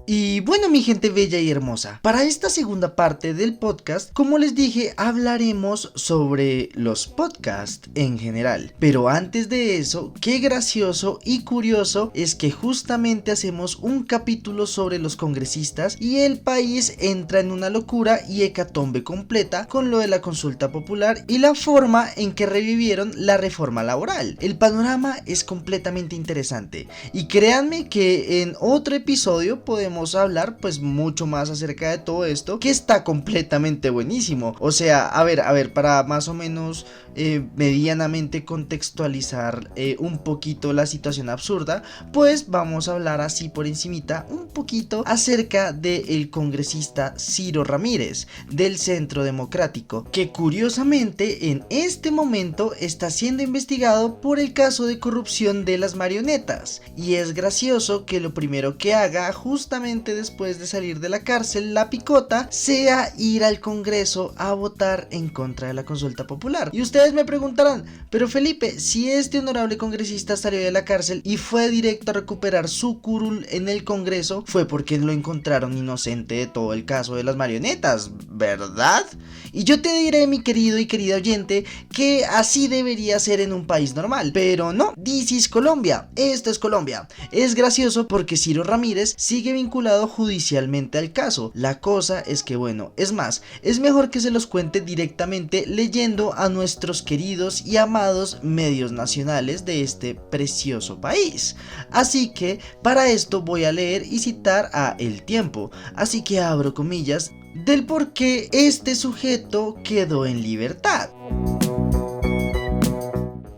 Y bueno, mi gente bella y hermosa, para esta segunda parte del podcast, como les dije, hablaremos sobre los podcasts en general. Pero antes de eso, qué gracioso y curioso es que justamente hacemos un capítulo sobre los congresistas y el país entra en una locura y hecatombe completa con lo de la consulta popular y la forma en que revivieron la reforma laboral. El panorama es completamente interesante y créanme que en otro episodio podemos hablar pues mucho más acerca de todo esto, que está completamente buenísimo. O sea, a ver, para más o menos medianamente contextualizar un poquito la situación absurda, pues vamos a hablar así por encimita un poquito acerca del congresista Ciro Ramírez del Centro Democrático, que curiosamente en este momento está siendo investigado por el caso de corrupción de las marionetas. Y es gracioso que lo primero que haga justamente después de salir de la cárcel, la picota, sea ir al Congreso a votar en contra de la consulta popular. Y ustedes me preguntarán, pero Felipe, si este honorable congresista salió de la cárcel y fue directo a recuperar su curul en el Congreso, fue porque lo encontraron inocente de todo el caso de las marionetas, ¿verdad? Y yo te diré, mi querido y querida oyente, que así debería ser en un país normal, pero no, this is Colombia, esto es Colombia. Es gracioso porque Ciro Ramírez sigue vinculado judicialmente al caso. La cosa es que bueno, es más, es mejor que se los cuente directamente leyendo a nuestros queridos y amados medios nacionales de este precioso país. Así que para esto voy a leer y citar a El Tiempo, así que abro comillas, del por qué este sujeto quedó en libertad.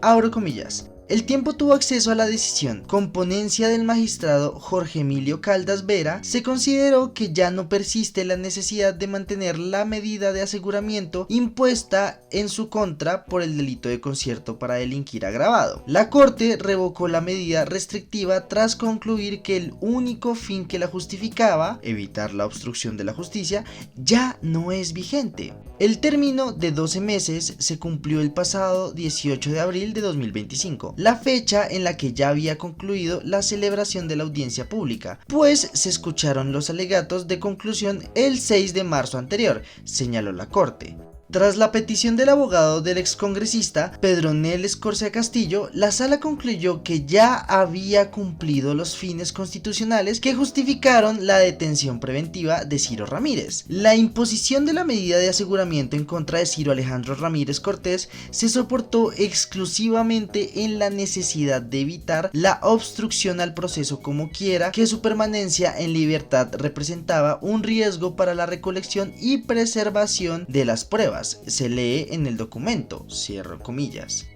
Abro comillas. El Tiempo tuvo acceso a la decisión. Con ponencia del magistrado Jorge Emilio Caldas Vera, se consideró que ya no persiste la necesidad de mantener la medida de aseguramiento impuesta en su contra por el delito de concierto para delinquir agravado. La Corte revocó la medida restrictiva tras concluir que el único fin que la justificaba, evitar la obstrucción de la justicia, ya no es vigente. El término de 12 meses se cumplió el pasado 18 de abril de 2025. La fecha en la que ya había concluido la celebración de la audiencia pública, pues se escucharon los alegatos de conclusión el 6 de marzo anterior, señaló la Corte. Tras la petición del abogado del excongresista Pedro Nel Escorcia Castillo, la sala concluyó que ya había cumplido los fines constitucionales que justificaron la detención preventiva de Ciro Ramírez. La imposición de la medida de aseguramiento en contra de Ciro Alejandro Ramírez Cortés se soportó exclusivamente en la necesidad de evitar la obstrucción al proceso como quiera que su permanencia en libertad representaba un riesgo para la recolección y preservación de las pruebas. Se lee en el documento, cierro comillas.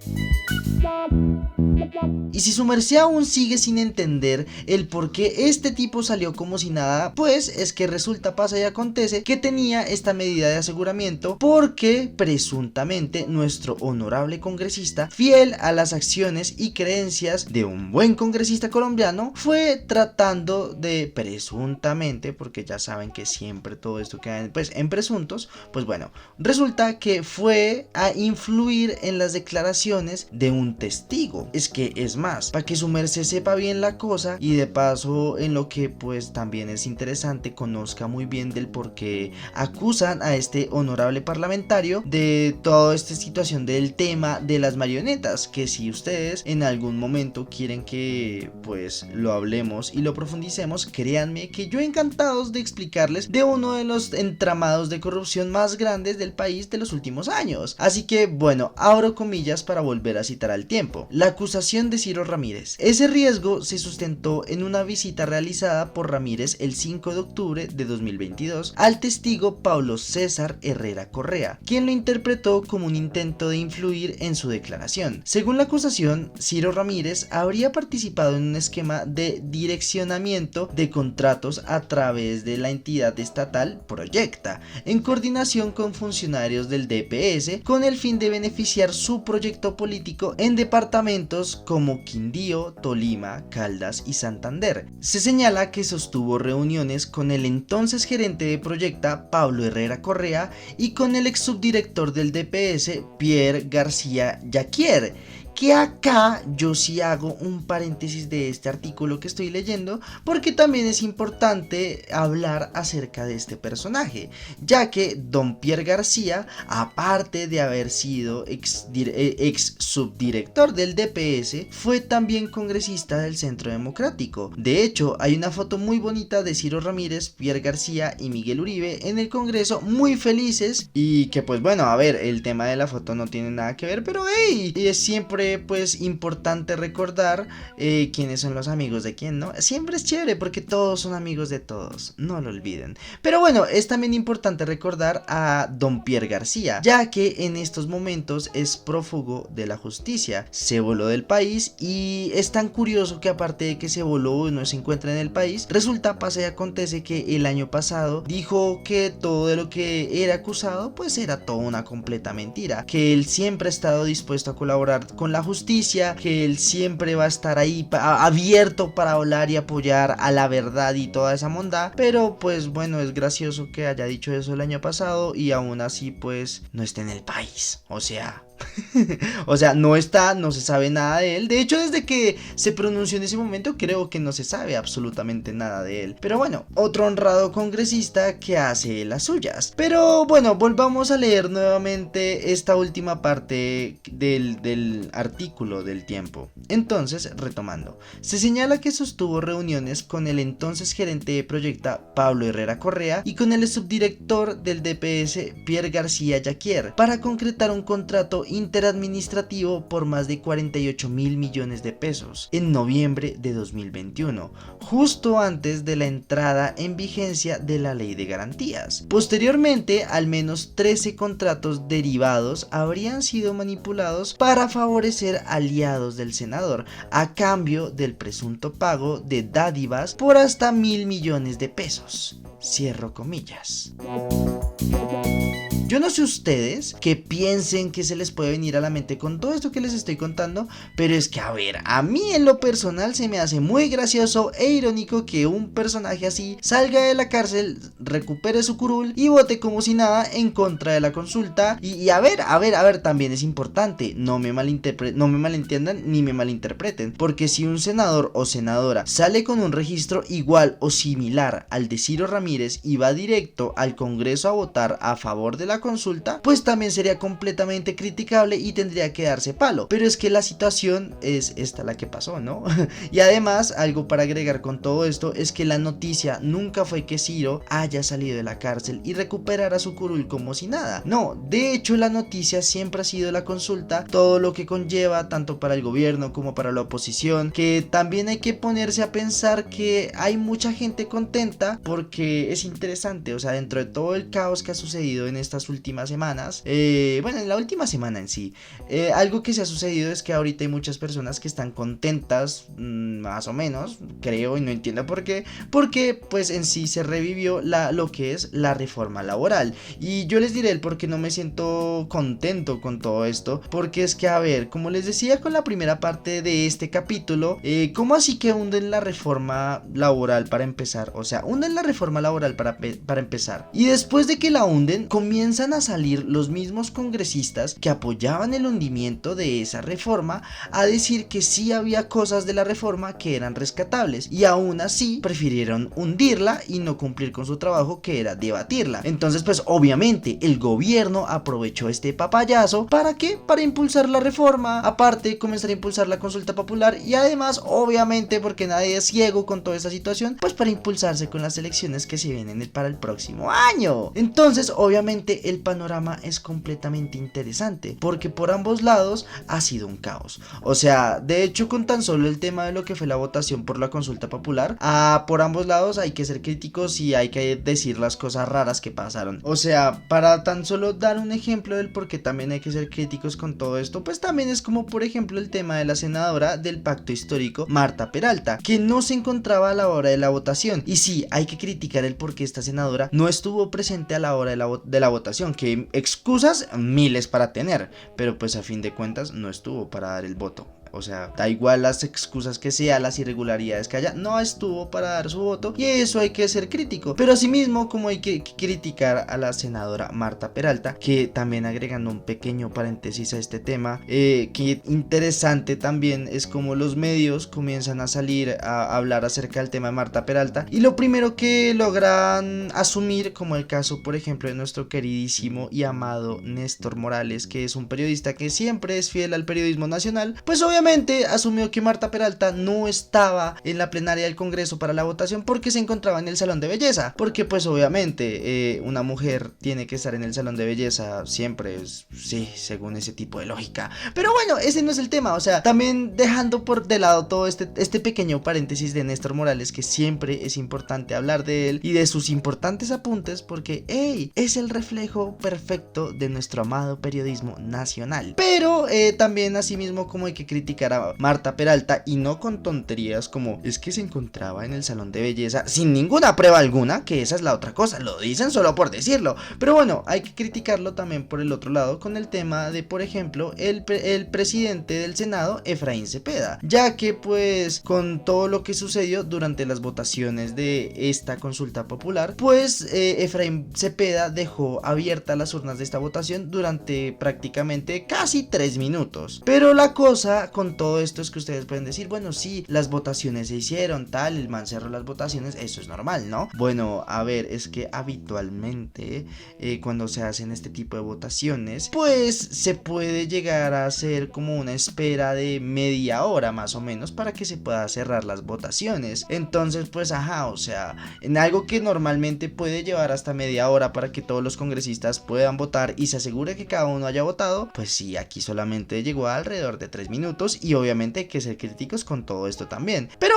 Y si su merced aún sigue sin entender el por qué este tipo salió como si nada, pues es que resulta, pasa y acontece que tenía esta medida de aseguramiento porque presuntamente nuestro honorable congresista, fiel a las acciones y creencias de un buen congresista colombiano, fue tratando de presuntamente, porque ya saben que siempre todo esto queda pues en presuntos, pues bueno, resulta resulta que fue a influir en las declaraciones de un testigo. Es que es más, para que su merced sepa bien la cosa y de paso en lo que pues también es interesante conozca muy bien del por qué acusan a este honorable parlamentario de toda esta situación del tema de las marionetas, que si ustedes en algún momento quieren que pues lo hablemos y lo profundicemos, créanme que yo encantados de explicarles de uno de los entramados de corrupción más grandes del país de los últimos años. Así que bueno, abro comillas para volver a citar al tiempo. La acusación de Ciro Ramírez. Ese riesgo se sustentó en una visita realizada por Ramírez el 5 de octubre de 2022 al testigo Pablo César Herrera Correa, quien lo interpretó como un intento de influir en su declaración. Según la acusación, Ciro Ramírez habría participado en un esquema de direccionamiento de contratos a través de la entidad estatal Proyecta, en coordinación con funcionarios del DPS, con el fin de beneficiar su proyecto político en departamentos como Quindío, Tolima, Caldas y Santander. Se señala que sostuvo reuniones con el entonces gerente de Proyecta, Pablo Herrera Correa, y con el ex subdirector del DPS, Pierre García Yaquier, que acá yo sí hago un paréntesis de este artículo que estoy leyendo, porque también es importante hablar acerca de este personaje, ya que don Pierre García, aparte de haber sido ex subdirector del DPS, fue también congresista del Centro Democrático. De hecho, hay una foto muy bonita de Ciro Ramírez, Pierre García y Miguel Uribe en el Congreso, muy felices, y que pues bueno, a ver, el tema de la foto no tiene nada que ver, pero hey, es siempre pues importante recordar quiénes son los amigos de quién, ¿no? Siempre es chévere porque todos son amigos de todos, no lo olviden. Pero bueno, es también importante recordar a don Pierre García, ya que en estos momentos es prófugo de la justicia, se voló del país y es tan curioso que aparte de que se voló y no se encuentra en el país, resulta, pasa y acontece que el año pasado dijo que todo de lo que era acusado pues era toda una completa mentira, que él siempre ha estado dispuesto a colaborar con la justicia, que él siempre va a estar ahí abierto para hablar y apoyar a la verdad y toda esa mondad, pero pues bueno, es gracioso que haya dicho eso el año pasado y aún así pues no esté en el país, o sea... o sea, no está, no se sabe nada de él. De hecho, desde que se pronunció en ese momento, creo que no se sabe absolutamente nada de él. Pero bueno, otro honrado congresista que hace las suyas. Pero bueno, volvamos a leer nuevamente esta última parte del artículo del tiempo. Entonces, retomando, se señala que sostuvo reuniones con el entonces gerente de Proyecta, Pablo Herrera Correa, y con el subdirector del DPS, Pierre García Yaquier, para concretar un contrato interadministrativo por más de 48.000 millones de pesos en noviembre de 2021, justo antes de la entrada en vigencia de la ley de garantías. Posteriormente, al menos 13 contratos derivados habrían sido manipulados para favorecer aliados del senador a cambio del presunto pago de dádivas por hasta 1.000 millones de pesos. Cierro comillas. Yo no sé ustedes que piensen que se les puede venir a la mente con todo esto que les estoy contando, pero es que a ver, a mí en lo personal se me hace muy gracioso e irónico que un personaje así salga de la cárcel, recupere su curul y vote como si nada en contra de la consulta. Y a ver, también es importante, no me malentiendan ni me malinterpreten, porque si un senador o senadora sale con un registro igual o similar al de Ciro Ramírez y va directo al Congreso a votar a favor de la consulta, pues también sería completamente criticable y tendría que darse palo. Pero es que la situación es esta la que pasó, ¿no? Y además, algo para agregar con todo esto es que la noticia nunca fue que Ciro haya salido de la cárcel y recuperara su curul como si nada. No, de hecho la noticia siempre ha sido la consulta, todo lo que conlleva tanto para el gobierno como para la oposición, que también hay que ponerse a pensar que hay mucha gente contenta porque es interesante, o sea, dentro de todo el caos que ha sucedido en estas últimas semanas, bueno, en la última semana en sí, algo que se ha sucedido es que ahorita hay muchas personas que están contentas, más o menos, creo, y no entiendo por qué, porque pues en sí se revivió lo que es la reforma laboral, y yo les diré el por qué no me siento contento con todo esto, porque es que a ver, como les decía con la primera parte de este capítulo, ¿cómo así que hunden la reforma laboral para empezar? O sea, hunden la reforma laboral para empezar. Y después de que la hunden, comienzan a salir los mismos congresistas que apoyaban el hundimiento de esa reforma a decir que sí había cosas de la reforma que eran rescatables, y aún así prefirieron hundirla y no cumplir con su trabajo, que era debatirla. Entonces pues obviamente el gobierno aprovechó este papayazo. ¿Para qué? Para impulsar la reforma, aparte comenzar a impulsar la consulta popular, y además obviamente porque nadie es ciego con toda esta situación, pues para impulsarse con las elecciones que se vienen para el próximo año. Entonces obviamente el panorama es completamente interesante, porque por ambos lados ha sido un caos. O sea, de hecho, con tan solo el tema de lo que fue la votación por la consulta popular, por ambos lados hay que ser críticos y hay que decir las cosas raras que pasaron. O sea, para tan solo dar un ejemplo del por qué también hay que ser críticos con todo esto, pues también es como por ejemplo el tema de la senadora del pacto histórico, Marta Peralta, que no se encontraba a la hora de la votación. Y sí, hay que criticar el por qué esta senadora no estuvo presente a la hora de la votación, que excusas miles para tener, pero pues a fin de cuentas no estuvo para dar el voto. O sea, da igual las excusas que sea, las irregularidades que haya, no estuvo para dar su voto, y eso hay que ser crítico. Pero asimismo, como hay que criticar a la senadora Marta Peralta, que también, agregando un pequeño paréntesis a este tema, que interesante también es como los medios comienzan a salir a hablar acerca del tema de Marta Peralta, y lo primero que logran asumir, como el caso por ejemplo de nuestro queridísimo y amado Néstor Morales, que es un periodista que siempre es fiel al periodismo nacional, pues obviamente asumió que Marta Peralta no estaba en la plenaria del Congreso para la votación porque se encontraba en el salón de belleza, porque pues obviamente una mujer tiene que estar en el salón de belleza siempre, sí, según ese tipo de lógica. Pero bueno, ese no es el tema. O sea, también dejando por de lado todo este pequeño paréntesis de Néstor Morales, que siempre es importante hablar de él y de sus importantes apuntes, porque es el reflejo perfecto de nuestro amado periodismo nacional. Pero también asimismo, como hay que criticar a Marta Peralta, y no con tonterías como es que se encontraba en el salón de belleza sin ninguna prueba alguna, que esa es la otra cosa, lo dicen solo por decirlo. Pero bueno, hay que criticarlo también por el otro lado, con el tema de, por ejemplo, el presidente del Senado, Efraín Cepeda, ya que pues con todo lo que sucedió durante las votaciones de esta consulta popular, pues Efraín Cepeda dejó abiertas las urnas de esta votación durante prácticamente casi 3 minutos. Pero la cosa con todo esto es que ustedes pueden decir, bueno, sí, las votaciones se hicieron, tal, el man cerró las votaciones, eso es normal, ¿no? Bueno, a ver, es que habitualmente cuando se hacen este tipo de votaciones, pues se puede llegar a hacer como una espera de media hora más o menos para que se pueda cerrar las votaciones. Entonces, pues o sea, en algo que normalmente puede llevar hasta media hora para que todos los congresistas puedan votar y se asegure que cada uno haya votado, pues sí, aquí solamente llegó a alrededor de 3 minutos, y obviamente hay que ser críticos con todo esto también. Pero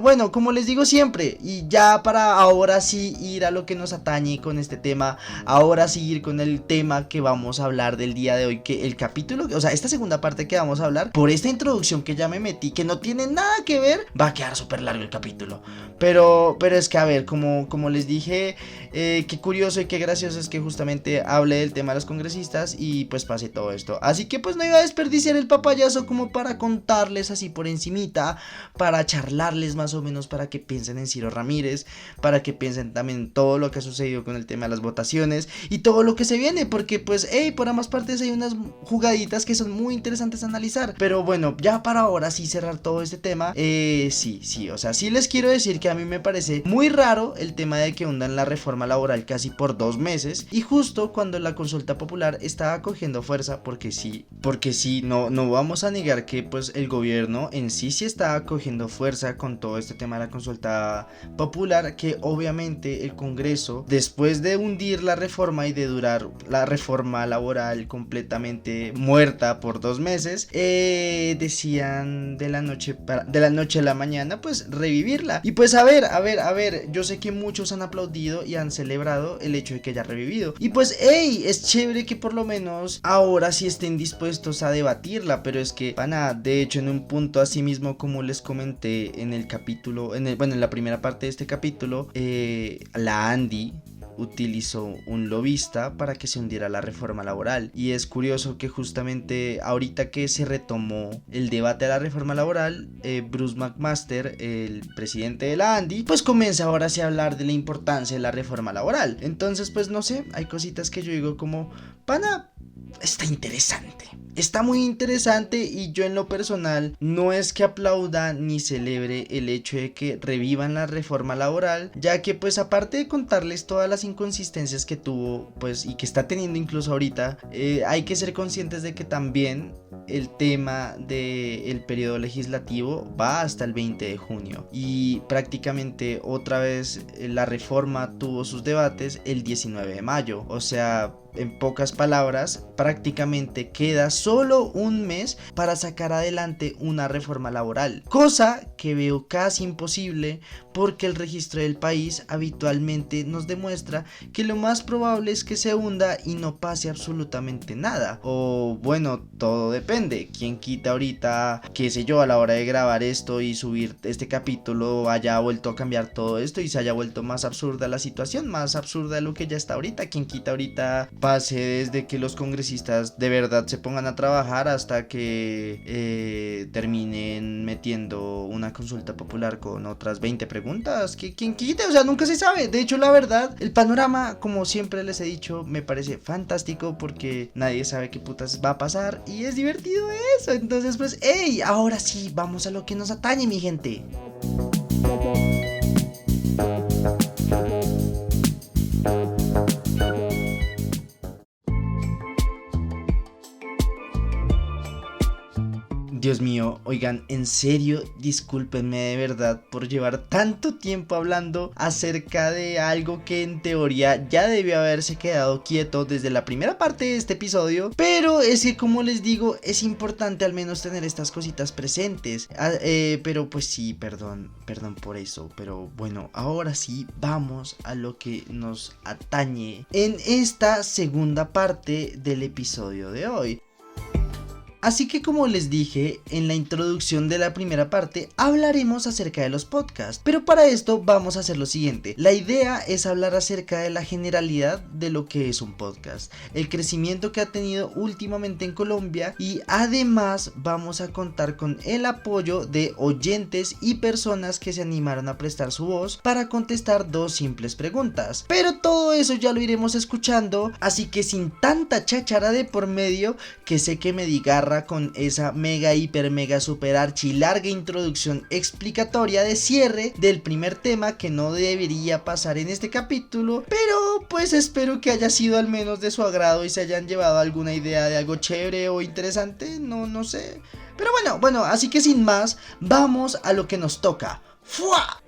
bueno, como les digo siempre, y ya para ahora sí ir a lo que nos atañe con este tema, ahora sí ir con el tema que vamos a hablar del día de hoy, que el capítulo, o sea, esta segunda parte que vamos a hablar, por esta introducción que ya me metí, que no tiene nada que ver, va a quedar súper largo el capítulo. Pero es que a ver, como les dije, qué curioso y qué gracioso es que justamente hable del tema de los congresistas y pues pase todo esto. Así que pues no iba a desperdiciar el papayazo como para contarles así por encimita, para charlarles más o menos, para que piensen en Ciro Ramírez, para que piensen también en todo lo que ha sucedido con el tema de las votaciones y todo lo que se viene, porque pues por ambas partes hay unas jugaditas que son muy interesantes a analizar. Pero bueno, ya para ahora sí cerrar todo este tema, sí, o sea, sí les quiero decir que a mí me parece muy raro el tema de que hundan la reforma laboral casi por 2 meses, y justo cuando la consulta popular estaba cogiendo fuerza, porque sí, no vamos a negar que pues el gobierno en sí estaba cogiendo fuerza con todo este tema de la consulta popular, que obviamente el Congreso, después de hundir la reforma y de durar la reforma laboral completamente muerta por 2 meses, decían de la noche a la mañana pues revivirla. Y pues a ver, yo sé que muchos han aplaudido y han celebrado el hecho de que haya revivido, y pues es chévere que por lo menos ahora sí estén dispuestos a debatirla. Pero es que de hecho, en un punto así mismo, como les comenté en el capítulo, en la primera parte de este capítulo, la Andy, utilizó un lobista para que se hundiera la reforma laboral. Y es curioso que justamente ahorita que se retomó el debate de la reforma laboral, Bruce McMaster, el presidente de la ANDI, pues comienza ahora sí a hablar de la importancia de la reforma laboral. Entonces pues no sé, hay cositas que yo digo como, pana, está interesante. Está muy interesante y yo en lo personal no es que aplauda ni celebre el hecho de que revivan la reforma laboral, ya que pues aparte de contarles todas las inconsistencias que tuvo pues y que está teniendo incluso ahorita, hay que ser conscientes de que también el tema del periodo legislativo va hasta el 20 de junio y prácticamente otra vez la reforma tuvo sus debates el 19 de mayo, o sea, en pocas palabras, prácticamente queda solo un mes para sacar adelante una reforma laboral, cosa que veo casi imposible porque el registro del país habitualmente nos demuestra que lo más probable es que se hunda y no pase absolutamente nada, o bueno, todo depende, quién quita ahorita, qué sé yo, a la hora de grabar esto y subir este capítulo haya vuelto a cambiar todo esto y se haya vuelto más absurda la situación, más absurda de lo que ya está ahorita, quién quita ahorita pase desde que los congresistas de verdad se pongan a trabajar hasta que terminen metiendo una consulta popular con otras 20 preguntas. ¿Quién quite? O sea, nunca se sabe. De hecho, la verdad, el panorama, como siempre les he dicho, me parece fantástico porque nadie sabe qué putas va a pasar y es divertido eso. Entonces, pues, hey, ahora sí, vamos a lo que nos atañe, mi gente. Dios mío, oigan, en serio, discúlpenme de verdad por llevar tanto tiempo hablando acerca de algo que en teoría ya debió haberse quedado quieto desde la primera parte de este episodio, pero es que como les digo, es importante al menos tener estas cositas presentes, pero pues sí, perdón por eso, pero bueno, ahora sí, vamos a lo que nos atañe en esta segunda parte del episodio de hoy. Así que como les dije en la introducción de la primera parte, hablaremos acerca de los podcasts, pero para esto vamos a hacer lo siguiente. La idea es hablar acerca de la generalidad de lo que es un podcast, el crecimiento que ha tenido últimamente en Colombia y además vamos a contar con el apoyo de oyentes y personas que se animaron a prestar su voz para contestar dos simples preguntas. Pero todo eso ya lo iremos escuchando, así que sin tanta cháchara de por medio, que sé que me digarra con esa mega hiper mega super archi larga introducción explicatoria de cierre del primer tema que no debería pasar en este capítulo, pero pues espero que haya sido al menos de su agrado y se hayan llevado alguna idea de algo chévere o interesante, no sé, pero bueno, así que sin más, vamos a lo que nos toca. ¡Fua!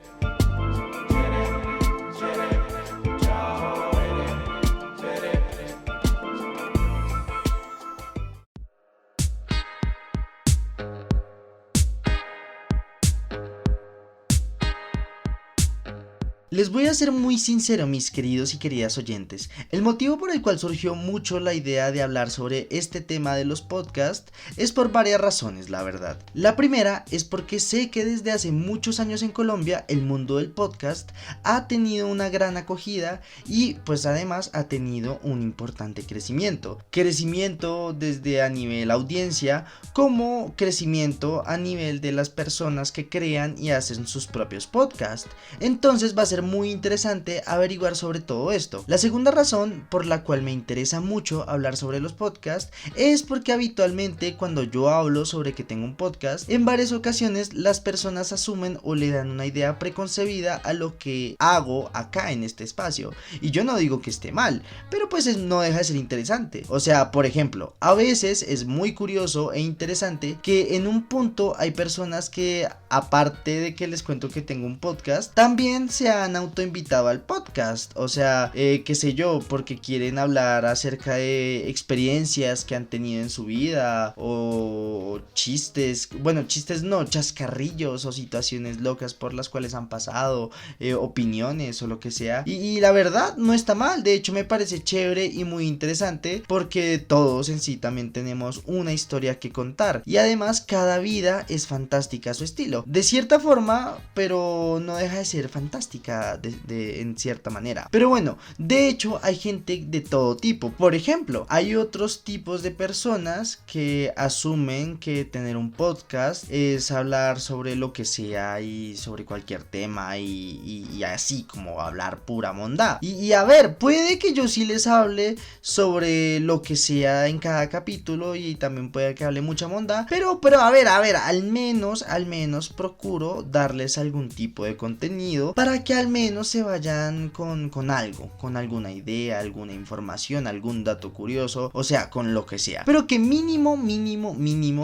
Les voy a ser muy sincero, mis queridos y queridas oyentes. El motivo por el cual surgió mucho la idea de hablar sobre este tema de los podcasts es por varias razones, la verdad. La primera es porque sé que desde hace muchos años en Colombia el mundo del podcast ha tenido una gran acogida y pues además ha tenido un importante crecimiento. Crecimiento desde a nivel audiencia como crecimiento a nivel de las personas que crean y hacen sus propios podcasts. Entonces va a ser muy interesante averiguar sobre todo esto. La segunda razón por la cual me interesa mucho hablar sobre los podcasts es porque habitualmente cuando yo hablo sobre que tengo un podcast, en varias ocasiones las personas asumen o le dan una idea preconcebida a lo que hago acá en este espacio. Y yo no digo que esté mal, pero pues no deja de ser interesante. O sea, por ejemplo, a veces es muy curioso e interesante que en un punto hay personas que, aparte de que les cuento que tengo un podcast, también se han autoinvitado al podcast, o sea, qué sé yo, porque quieren hablar acerca de experiencias que han tenido en su vida o chistes, bueno, chistes no, chascarrillos o situaciones locas por las cuales han pasado, opiniones o lo que sea, y la verdad no está mal, de hecho me parece chévere y muy interesante porque todos en sí también tenemos una historia que contar y además cada vida es fantástica a su estilo, de cierta forma, pero no deja de ser fantástica sea en cierta manera. Pero bueno, de hecho hay gente de todo tipo. Por ejemplo, hay otros tipos de personas que asumen que tener un podcast es hablar sobre lo que sea y sobre cualquier tema y así como hablar pura mondá. Y a ver, puede que yo sí les hable sobre lo que sea en cada capítulo y también puede que hable mucha mondá, pero a ver, al menos procuro darles algún tipo de contenido para que al menos se vayan con algo, con alguna idea, alguna información, algún dato curioso, o sea, con lo que sea, pero que mínimo,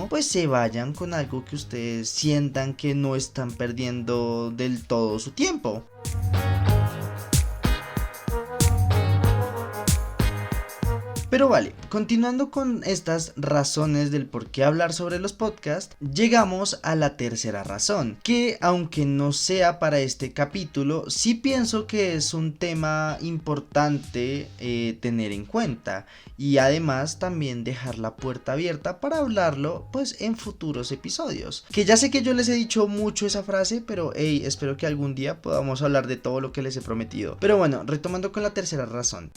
pues se vayan con algo que ustedes sientan que no están perdiendo del todo su tiempo. Pero vale, continuando con estas razones del por qué hablar sobre los podcasts, llegamos a la tercera razón, que aunque no sea para este capítulo, sí pienso que es un tema importante tener en cuenta y además también dejar la puerta abierta para hablarlo pues en futuros episodios. Que ya sé que yo les he dicho mucho esa frase, pero hey, espero que algún día podamos hablar de todo lo que les he prometido. Pero bueno, retomando con la tercera razón.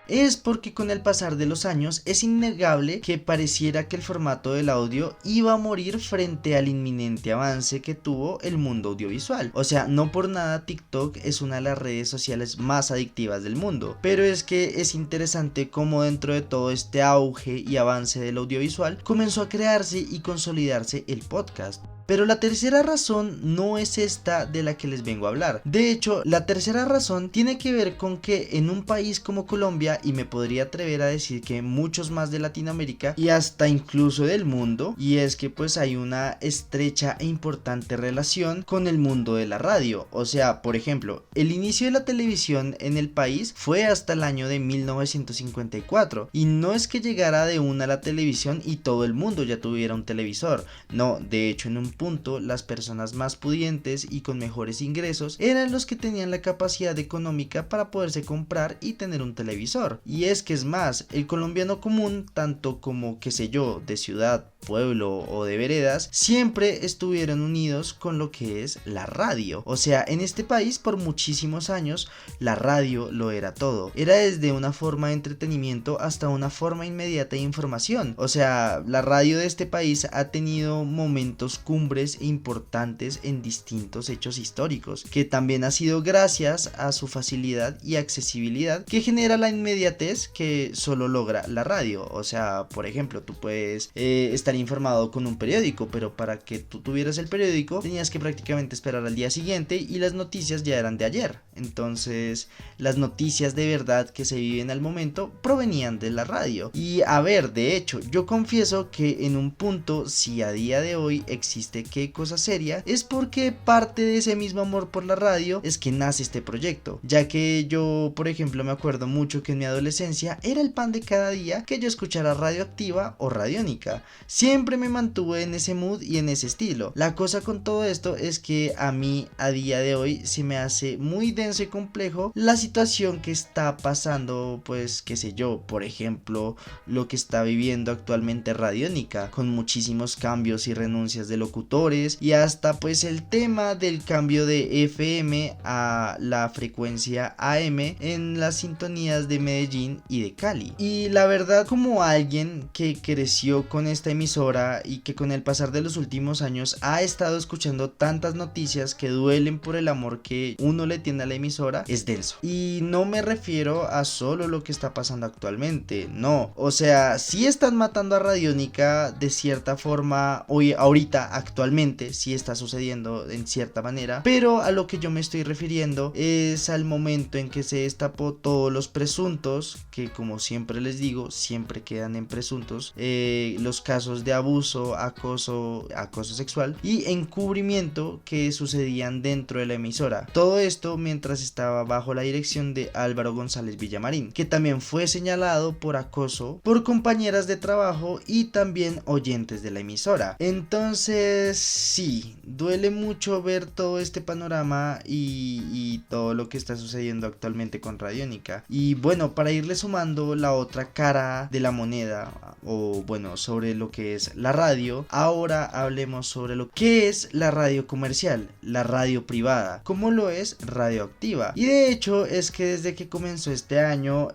Es porque con el pasar de los años es innegable que pareciera que el formato del audio iba a morir frente al inminente avance que tuvo el mundo audiovisual. O sea, no por nada TikTok es una de las redes sociales más adictivas del mundo, pero es que es interesante cómo dentro de todo este auge y avance del audiovisual comenzó a crearse y consolidarse el podcast. Pero la tercera razón no es esta de la que les vengo a hablar. De hecho, la tercera razón tiene que ver con que en un país como Colombia, y me podría atrever a decir que muchos más de Latinoamérica y hasta incluso del mundo, y es que pues hay una estrecha e importante relación con el mundo de la radio. O sea, por ejemplo, el inicio de la televisión en el país fue hasta el año de 1954, y no es que llegara de una a la televisión y todo el mundo ya tuviera un televisor. No, de hecho en un punto las personas más pudientes y con mejores ingresos eran los que tenían la capacidad económica para poderse comprar y tener un televisor. Y es que es más, el colombiano común, tanto como qué sé yo, de ciudad, pueblo o de veredas, siempre estuvieron unidos con lo que es la radio. O sea, en este país por muchísimos años la radio lo era todo. Era desde una forma de entretenimiento hasta una forma inmediata de información. O sea, la radio de este país ha tenido momentos cumbres e importantes en distintos hechos históricos, que también ha sido gracias a su facilidad y accesibilidad que genera la inmediatez que solo logra la radio. O sea, por ejemplo, tú puedes estar informado con un periódico, pero para que tú tuvieras el periódico tenías que prácticamente esperar al día siguiente y las noticias ya eran de ayer. Entonces, las noticias de verdad que se viven al momento provenían de la radio. Y a ver, de hecho, yo confieso que en un punto, si a día de hoy existe Qué Cosa Seria, es porque parte de ese mismo amor por la radio es que nace este proyecto, ya que yo, por ejemplo, me acuerdo mucho que en mi adolescencia era el pan de cada día que yo escuchara Radioactiva o Radiónica. Siempre me mantuve en ese mood y en ese estilo. La cosa con todo esto es que a mí a día de hoy se me hace muy denso y complejo la situación que está pasando, pues qué sé yo, por ejemplo, lo que está viviendo actualmente Radiónica, con muchísimos cambios y renuncias de locutores y hasta pues el tema del cambio de FM a la frecuencia AM en las sintonías de Medellín y de Cali. Y la verdad, como alguien que creció con esta emisora y que con el pasar de los últimos años ha estado escuchando tantas noticias que duelen por el amor que uno le tiene a la emisora, es denso. Y no me refiero a solo lo que está pasando actualmente, no. O sea, sí están matando a Radiónica de cierta forma hoy, ahorita, actualmente, sí está sucediendo en cierta manera, pero a lo que yo me estoy refiriendo es al momento en que se destapó todos los presuntos, que como siempre les digo, siempre quedan en presuntos, los casos de abuso, acoso sexual y encubrimiento que sucedían dentro de la emisora. Todo esto mientras estaba bajo la dirección de Álvaro González Villamarín, que también fue señalado por acoso por compañeras de trabajo y también oyentes de la emisora. Entonces Pues sí, duele mucho ver todo este panorama y todo lo que está sucediendo actualmente con Radiónica. Y bueno, para irle sumando la otra cara de la moneda, o bueno, sobre lo que es la radio, ahora hablemos sobre lo que es la radio comercial, la radio privada, como lo es Radioactiva. Y de hecho es que desde que comenzó este año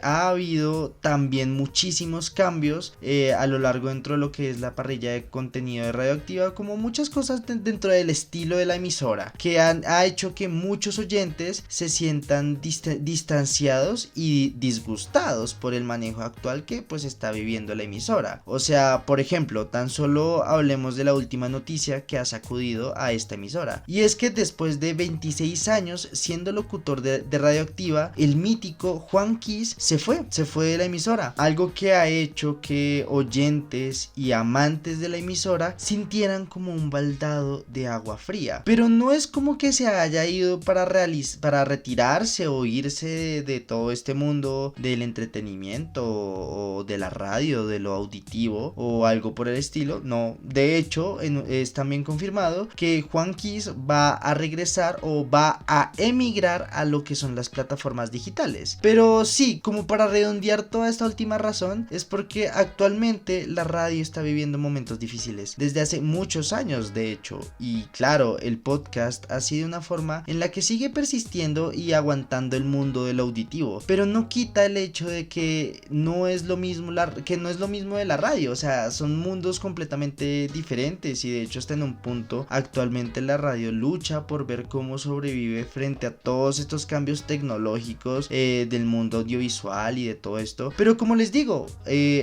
ha habido también muchísimos cambios a lo largo dentro de lo que es la parrilla de contenido de Radioactiva, como muchas cosas dentro del estilo de la emisora, que ha hecho que muchos oyentes se sientan distanciados y disgustados por el manejo actual que pues está viviendo la emisora. O sea, por ejemplo, tan solo hablemos de la última noticia que ha sacudido a esta emisora, y es que después de 26 años siendo locutor de Radioactiva, el mítico Juan Kiss se fue de la emisora, algo que ha hecho que oyentes y amantes de la emisora sintieran como un baldado de agua fría. Pero no es como que se haya ido para retirarse o irse de todo este mundo del entretenimiento o de la radio, de lo auditivo o algo por el estilo. No, de hecho es también confirmado que Juan Kiss va a regresar o va a emigrar a lo que son las plataformas digitales. Pero sí, como para redondear toda esta última razón, es porque actualmente la radio está viviendo momentos difíciles desde hace muchos años, de hecho. Y claro, el podcast ha sido una forma en la que sigue persistiendo y aguantando el mundo del auditivo, pero no quita el hecho de que no es lo mismo de la radio. O sea, son mundos completamente diferentes, y de hecho está en un punto actualmente la radio lucha por ver cómo sobrevive frente a todos estos cambios tecnológicos del mundo audiovisual y de todo esto. Pero como les digo,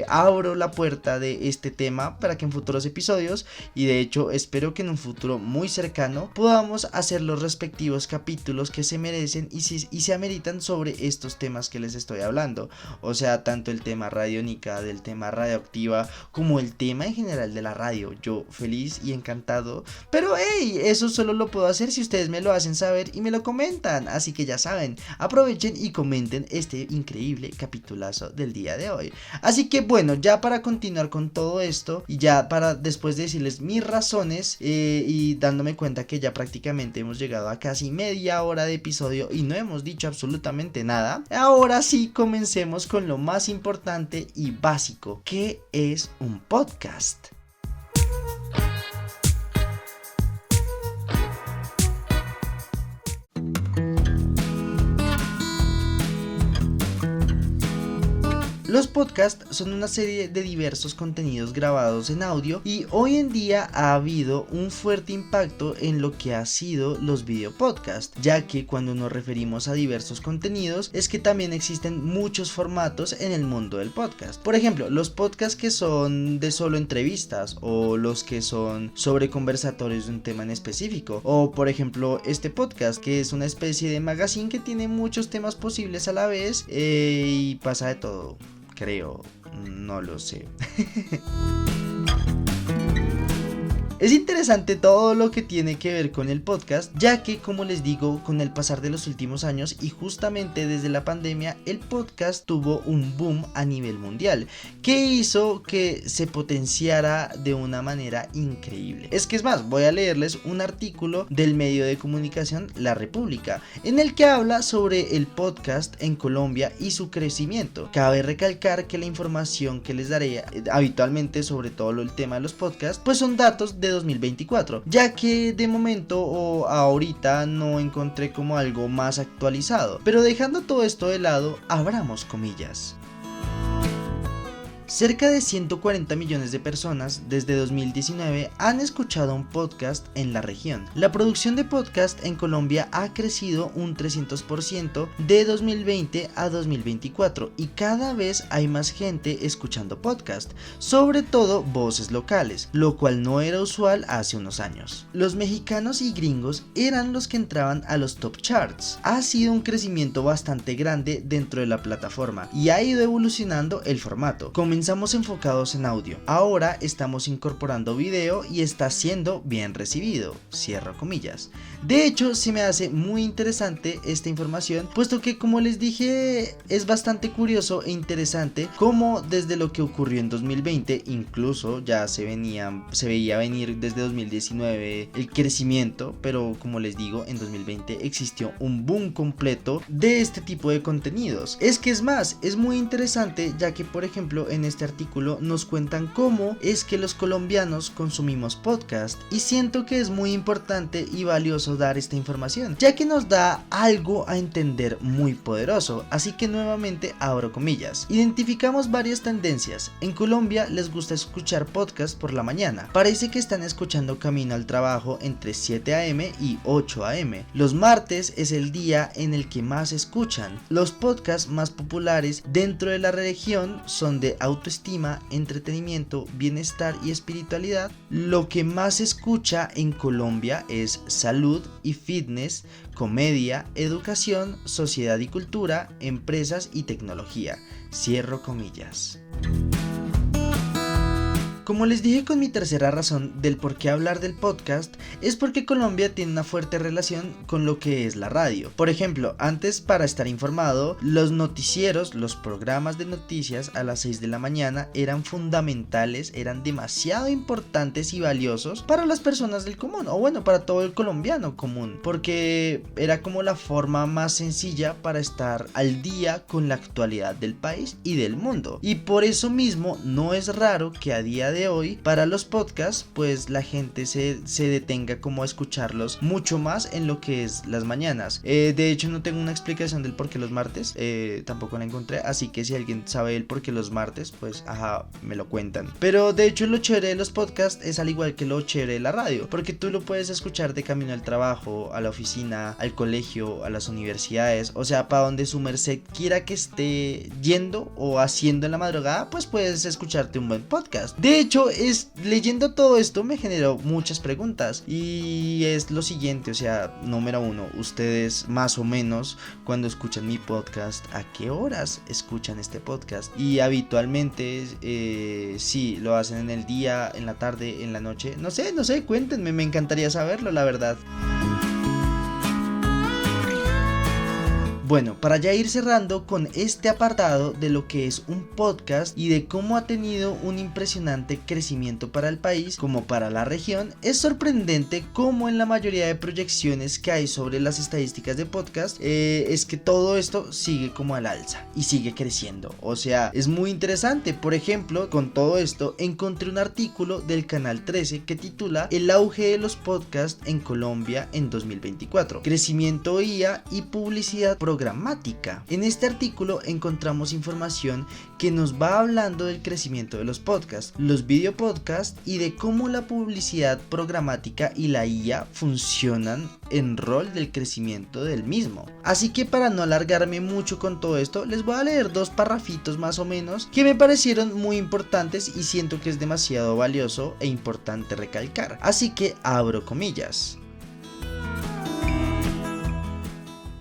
abro la puerta de este tema para que en futuros episodios, y de hecho espero que en un futuro muy cercano, podamos hacer los respectivos capítulos que se merecen y se ameritan sobre estos temas que les estoy hablando. O sea, tanto el tema Radiónica, del tema Radioactiva, como el tema en general de la radio. Yo feliz y encantado, pero hey, eso solo lo puedo hacer si ustedes me lo hacen saber y me lo comentan. Así que ya saben, aprovechen y comenten este increíble capitulazo del día de hoy. Así que bueno, ya para continuar con todo esto, y ya para después de decirles mis razones y dándome cuenta que ya prácticamente hemos llegado a casi media hora de episodio y no hemos dicho absolutamente nada, ahora sí comencemos con lo más importante y básico: ¿qué es un podcast? Los podcasts son una serie de diversos contenidos grabados en audio, y hoy en día ha habido un fuerte impacto en lo que ha sido los videopodcasts, ya que cuando nos referimos a diversos contenidos es que también existen muchos formatos en el mundo del podcast. Por ejemplo, los podcasts que son de solo entrevistas, o los que son sobre conversatorios de un tema en específico, o por ejemplo este podcast que es una especie de magazine que tiene muchos temas posibles a la vez y pasa de todo. Creo, no lo sé. Es interesante todo lo que tiene que ver con el podcast, ya que, como les digo, con el pasar de los últimos años y justamente desde la pandemia, el podcast tuvo un boom a nivel mundial, que hizo que se potenciara de una manera increíble. Es que es más, voy a leerles un artículo del medio de comunicación La República, en el que habla sobre el podcast en Colombia y su crecimiento. Cabe recalcar que la información que les daré habitualmente sobre todo el tema de los podcasts, pues son datos de 2024, ya que de momento o ahorita no encontré como algo más actualizado. Pero dejando todo esto de lado, abramos comillas. Cerca de 140 millones de personas desde 2019 han escuchado un podcast en la región. La producción de podcast en Colombia ha crecido un 300% de 2020 a 2024 y cada vez hay más gente escuchando podcast, sobre todo voces locales, lo cual no era usual hace unos años. Los mexicanos y gringos eran los que entraban a los top charts. Ha sido un crecimiento bastante grande dentro de la plataforma y ha ido evolucionando el formato. Comenzamos enfocados en audio, ahora estamos incorporando video y está siendo bien recibido, cierro comillas. De hecho, se me hace muy interesante esta información, puesto que, como les dije, es bastante curioso e interesante cómo desde lo que ocurrió en 2020, incluso ya se veía venir desde 2019 el crecimiento, pero como les digo, en 2020 existió un boom completo de este tipo de contenidos. Es que es más, es muy interesante, ya que por ejemplo en este artículo nos cuentan cómo es que los colombianos consumimos podcast, y siento que es muy importante y valioso dar esta información, ya que nos da algo a entender muy poderoso. Así que nuevamente abro comillas. Identificamos varias tendencias. En Colombia les gusta escuchar podcast por la mañana. Parece que están escuchando camino al trabajo entre 7 a.m. y 8 a.m. Los martes es el día en el que más escuchan. Los podcasts más populares dentro de la región son de autoestima, entretenimiento, bienestar y espiritualidad. Lo que más se escucha en Colombia es salud y fitness, comedia, educación, sociedad y cultura, empresas y tecnología. Cierro comillas. Como les dije con mi tercera razón del por qué hablar del podcast, es porque Colombia tiene una fuerte relación con lo que es la radio. Por ejemplo, antes, para estar informado, los noticieros, los programas de noticias a las 6 de la mañana eran fundamentales, eran demasiado importantes y valiosos para las personas del común, o bueno, para todo el colombiano común, porque era como la forma más sencilla para estar al día con la actualidad del país y del mundo. Y por eso mismo no es raro que a día de hoy, para los podcasts, pues la gente se detenga como a escucharlos mucho más en lo que es las mañanas. De hecho, no tengo una explicación del por qué los martes, tampoco la encontré, así que si alguien sabe el por qué los martes, pues me lo cuentan. Pero de hecho lo chévere de los podcasts es al igual que lo chévere de la radio, porque tú lo puedes escuchar de camino al trabajo, a la oficina, al colegio, a las universidades, o sea, para donde su merced quiera que esté yendo o haciendo en la madrugada, pues puedes escucharte un buen podcast. De hecho, leyendo todo esto me generó muchas preguntas, y es lo siguiente, o sea, número uno, ustedes más o menos cuando escuchan mi podcast, ¿a qué horas escuchan este podcast? Y habitualmente si lo hacen en el día, en la tarde, en la noche, no sé, cuéntenme, me encantaría saberlo, la verdad. Bueno, para ya ir cerrando con este apartado de lo que es un podcast y de cómo ha tenido un impresionante crecimiento para el país como para la región, es sorprendente cómo en la mayoría de proyecciones que hay sobre las estadísticas de podcast, es que todo esto sigue como al alza y sigue creciendo. O sea, es muy interesante. Por ejemplo, con todo esto encontré un artículo del Canal 13 que titula El auge de los podcasts en Colombia en 2024, crecimiento IA y publicidad programática. En este artículo encontramos información que nos va hablando del crecimiento de los podcasts, los videopodcasts y de cómo la publicidad programática y la IA funcionan en rol del crecimiento del mismo. Así que para no alargarme mucho con todo esto, les voy a leer dos parrafitos más o menos que me parecieron muy importantes y siento que es demasiado valioso e importante recalcar. Así que abro comillas.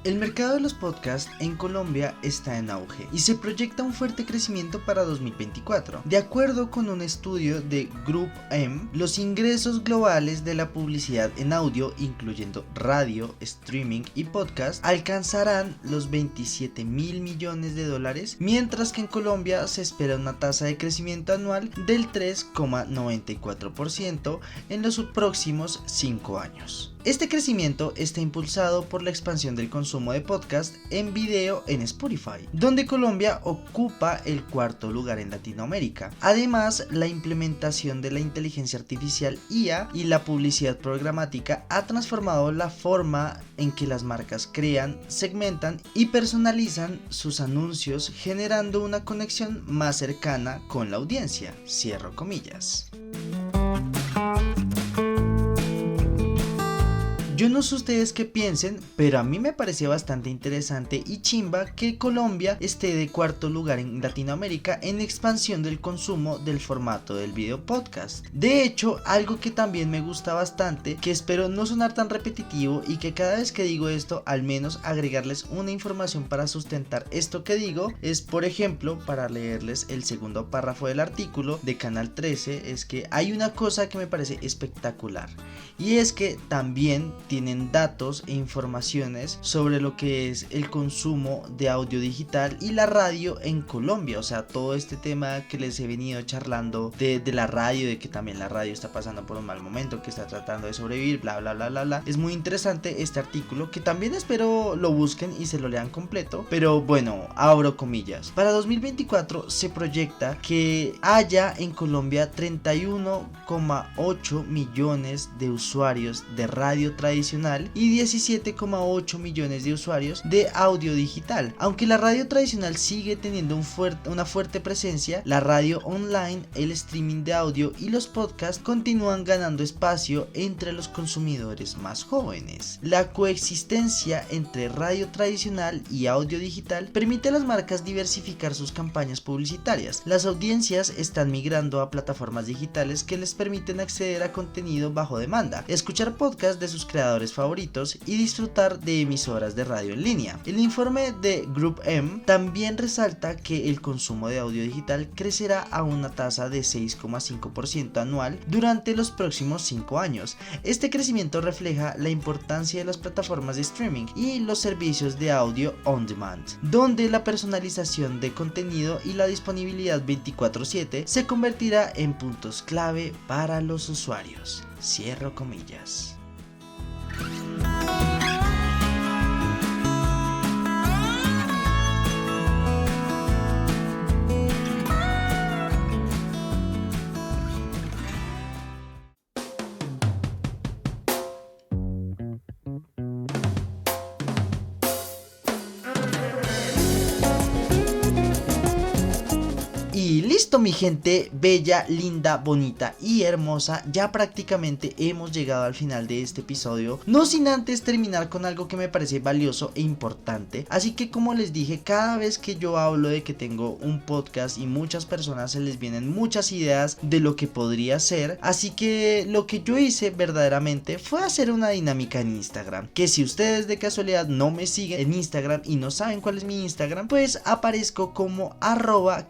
El mercado de los podcasts en Colombia está en auge y se proyecta un fuerte crecimiento para 2024. De acuerdo con un estudio de Group M, los ingresos globales de la publicidad en audio, incluyendo radio, streaming y podcast, alcanzarán los 27.000 millones de dólares, mientras que en Colombia se espera una tasa de crecimiento anual del 3,94% en los próximos 5 años. Este crecimiento está impulsado por la expansión del consumo de podcast en video en Spotify, donde Colombia ocupa el cuarto lugar en Latinoamérica. Además, la implementación de la inteligencia artificial IA y la publicidad programática ha transformado la forma en que las marcas crean, segmentan y personalizan sus anuncios, generando una conexión más cercana con la audiencia. Cierro comillas. Yo no sé ustedes qué piensen, pero a mí me pareció bastante interesante y chimba que Colombia esté de cuarto lugar en Latinoamérica en expansión del consumo del formato del video podcast. De hecho, algo que también me gusta bastante, que espero no sonar tan repetitivo y que cada vez que digo esto al menos agregarles una información para sustentar esto que digo, es por ejemplo, para leerles el segundo párrafo del artículo de Canal 13, es que hay una cosa que me parece espectacular, y es que también tienen datos e informaciones sobre lo que es el consumo de audio digital y la radio en Colombia. O sea, todo este tema que les he venido charlando de la radio, de que también la radio está pasando por un mal momento, que está tratando de sobrevivir, bla bla bla bla bla. Es muy interesante este artículo, que también espero lo busquen y se lo lean completo. Pero bueno, abro comillas. Para 2024 se proyecta que haya en Colombia 31,8 millones de usuarios de radio tradicional y 17,8 millones de usuarios de audio digital. Aunque la radio tradicional sigue teniendo una fuerte presencia, la radio online, el streaming de audio y los podcasts continúan ganando espacio entre los consumidores más jóvenes. La coexistencia entre radio tradicional y audio digital permite a las marcas diversificar sus campañas publicitarias. Las audiencias están migrando a plataformas digitales que les permiten acceder a contenido bajo demanda, escuchar podcasts de sus creadores favoritos y disfrutar de emisoras de radio en línea. El informe de Group M también resalta que el consumo de audio digital crecerá a una tasa de 6,5% anual durante los próximos 5 años. Este crecimiento refleja la importancia de las plataformas de streaming y los servicios de audio on demand, donde la personalización de contenido y la disponibilidad 24/7 se convertirá en puntos clave para los usuarios. Cierro comillas. Y listo, mi gente bella, linda, bonita y hermosa, ya prácticamente hemos llegado al final de este episodio, no sin antes terminar con algo que me parece valioso e importante. Así que, como les dije, cada vez que yo hablo de que tengo un podcast y muchas personas se les vienen muchas ideas de lo que podría ser, así que lo que yo hice verdaderamente fue hacer una dinámica en Instagram, que si ustedes de casualidad no me siguen en Instagram y no saben cuál es mi Instagram, pues aparezco como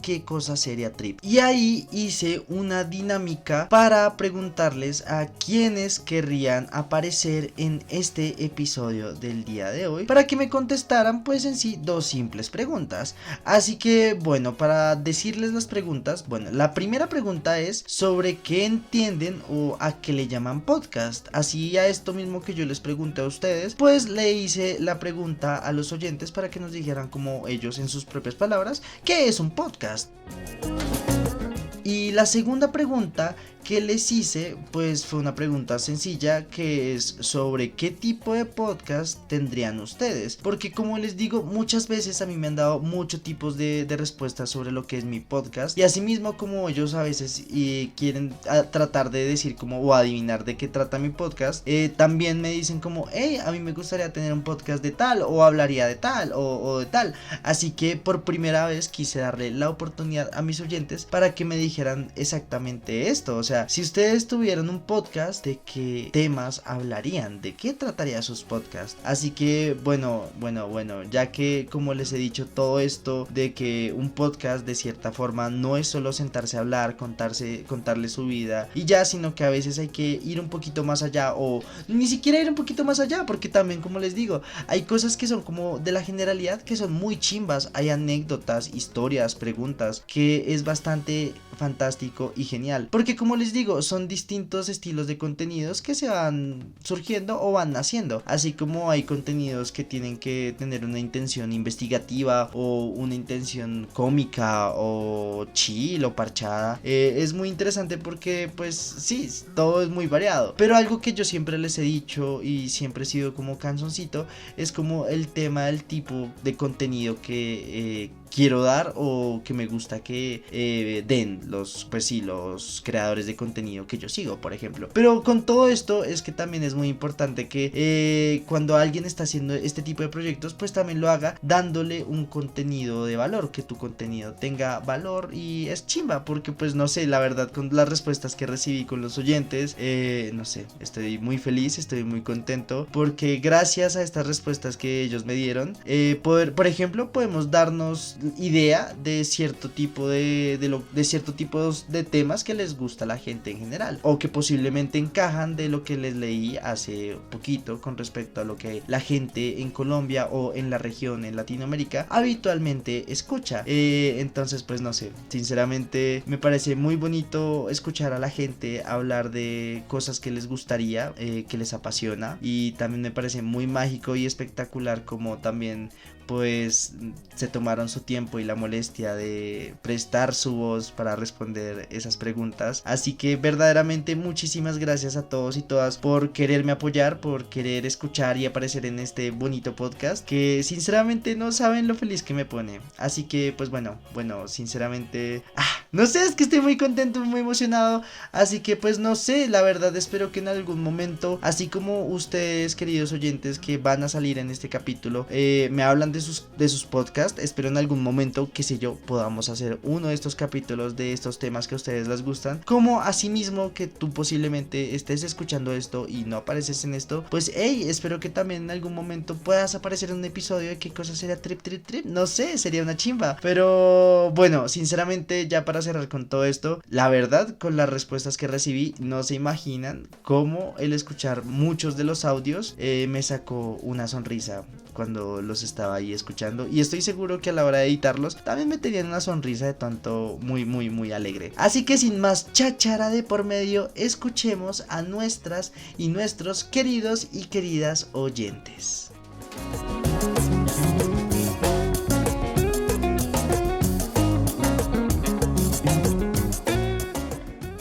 @quecosaseriatrip, y ahí hice una dinámica para preguntarles a quienes querrían aparecer en este episodio del día de hoy, para que me contestaran pues en sí dos simples preguntas. Así que bueno, para decirles las preguntas, bueno, la primera pregunta es sobre qué entienden o a qué le llaman podcast. Así, a esto mismo que yo les pregunté a ustedes, pues le hice la pregunta a los oyentes para que nos dijeran como ellos en sus propias palabras qué es un podcast. Y la segunda pregunta que les hice pues fue una pregunta sencilla, que es sobre qué tipo de podcast tendrían ustedes, porque como les digo, muchas veces a mí me han dado muchos tipos de respuestas sobre lo que es mi podcast, y asimismo como ellos a veces quieren tratar de decir como o adivinar de qué trata mi podcast, también me dicen como hey, a mí me gustaría tener un podcast de tal, o hablaría de tal o de tal. Así que por primera vez quise darle la oportunidad a mis oyentes para que me dijeran exactamente esto. O sea, si ustedes tuvieran un podcast, ¿de qué temas hablarían? ¿De qué trataría sus podcasts? Así que bueno, ya que como les he dicho todo esto de que un podcast de cierta forma no es solo sentarse a hablar, contarle su vida y ya, sino que a veces hay que ir un poquito más allá, o ni siquiera ir un poquito más allá, porque también, como les digo, hay cosas que son como de la generalidad que son muy chimbas, hay anécdotas, historias, preguntas, que es bastante fantástico y genial, porque como les digo, son distintos estilos de contenidos que se van surgiendo o van naciendo, así como hay contenidos que tienen que tener una intención investigativa o una intención cómica o chill o parchada. Es muy interesante porque pues sí, todo es muy variado, pero algo que yo siempre les he dicho y siempre he sido como canzoncito es como el tema del tipo de contenido que quiero dar o que me gusta que den los creadores de contenido que yo sigo, por ejemplo. Pero con todo esto es que también es muy importante que cuando alguien está haciendo este tipo de proyectos, pues también lo haga dándole un contenido de valor, que tu contenido tenga valor, y es chimba porque pues no sé, la verdad, con las respuestas que recibí con los oyentes, no sé, estoy muy feliz, estoy muy contento porque gracias a estas respuestas que ellos me dieron, por ejemplo, podemos darnos idea de cierto tipo de cierto tipo de temas que les gusta a la gente en general, o que posiblemente encajan de lo que les leí hace poquito con respecto a lo que la gente en Colombia o en la región en Latinoamérica habitualmente escucha. Entonces pues no sé, sinceramente me parece muy bonito escuchar a la gente hablar de cosas que les gustaría, que les apasiona, y también me parece muy mágico y espectacular como también pues se tomaron su tiempo y la molestia de prestar su voz para responder esas preguntas. Así que verdaderamente muchísimas gracias a todos y todas por quererme apoyar, por querer escuchar y aparecer en este bonito podcast, que sinceramente no saben lo feliz que me pone. Así que pues bueno, sinceramente no sé, es que estoy muy contento, muy emocionado. Así que pues no sé, la verdad espero que en algún momento, así como ustedes queridos oyentes que van a salir en este capítulo, me hablan de sus podcasts, espero en algún momento, qué sé yo, podamos hacer uno de estos capítulos de estos temas que a ustedes les gustan. Como asimismo que tú posiblemente estés escuchando esto y no apareces en esto, pues hey, espero que también en algún momento puedas aparecer en un episodio de qué cosa sería Trip Trip Trip, no sé, sería una chimba. Pero bueno, sinceramente ya para cerrar con todo esto, la verdad con las respuestas que recibí no se imaginan cómo el escuchar muchos de los audios me sacó una sonrisa cuando los estaba ahí escuchando, y estoy seguro que a la hora de editarlos también me tenían una sonrisa de tanto muy alegre. Así que sin más cháchara de por medio, escuchemos a nuestras y nuestros queridos y queridas oyentes.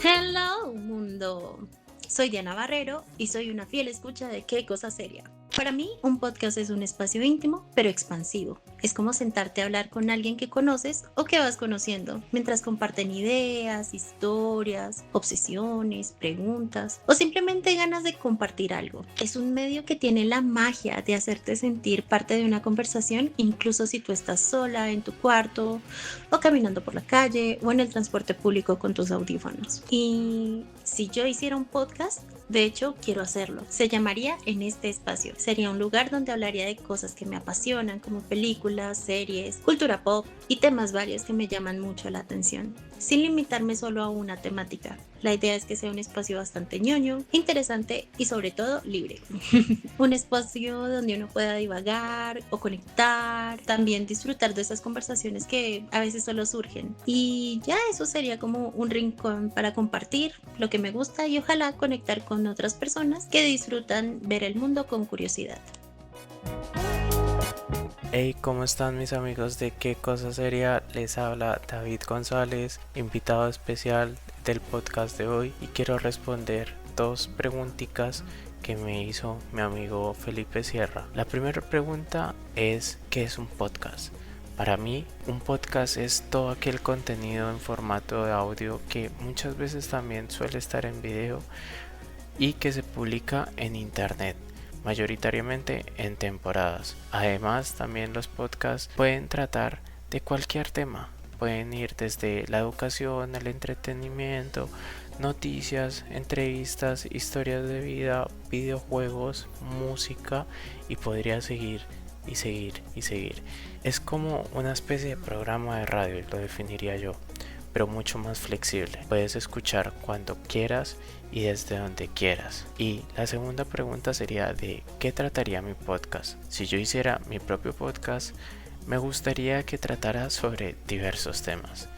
Hello mundo, soy Diana Barrero y soy una fiel escucha de Qué Cosa Seria. Para mí, un podcast es un espacio íntimo, pero expansivo. Es como sentarte a hablar con alguien que conoces o que vas conociendo, mientras comparten ideas, historias, obsesiones, preguntas o simplemente ganas de compartir algo. Es un medio que tiene la magia de hacerte sentir parte de una conversación, incluso si tú estás sola en tu cuarto o caminando por la calle o en el transporte público con tus audífonos. Y si yo hiciera un podcast, de hecho, quiero hacerlo. Se llamaría En este espacio. Sería un lugar donde hablaría de cosas que me apasionan, como películas, series, cultura pop y temas varios que me llaman mucho la atención, sin limitarme solo a una temática. La idea es que sea un espacio bastante ñoño, interesante y sobre todo libre. Un espacio donde uno pueda divagar o conectar, también disfrutar de esas conversaciones que a veces solo surgen. Y ya eso sería como un rincón para compartir lo que me gusta y ojalá conectar con otras personas que disfrutan ver el mundo con curiosidad. Hey, ¿cómo están mis amigos de Qué Cosa Seria? Les habla David González, invitado especial del podcast de hoy, y quiero responder dos preguntitas que me hizo mi amigo Felipe Sierra. La primera pregunta es: ¿qué es un podcast? Para mí, un podcast es todo aquel contenido en formato de audio que muchas veces también suele estar en video y que se publica en internet, mayoritariamente en temporadas. Además, también los podcasts pueden tratar de cualquier tema. Pueden ir desde la educación, el entretenimiento, noticias, entrevistas, historias de vida, videojuegos, música, y podría seguir y seguir y seguir. Es como una especie de programa de radio, lo definiría yo, pero mucho más flexible. Puedes escuchar cuando quieras y desde donde quieras. Y la segunda pregunta sería: ¿de qué trataría mi podcast? Si yo hiciera mi propio podcast, me gustaría que tratara sobre diversos temas,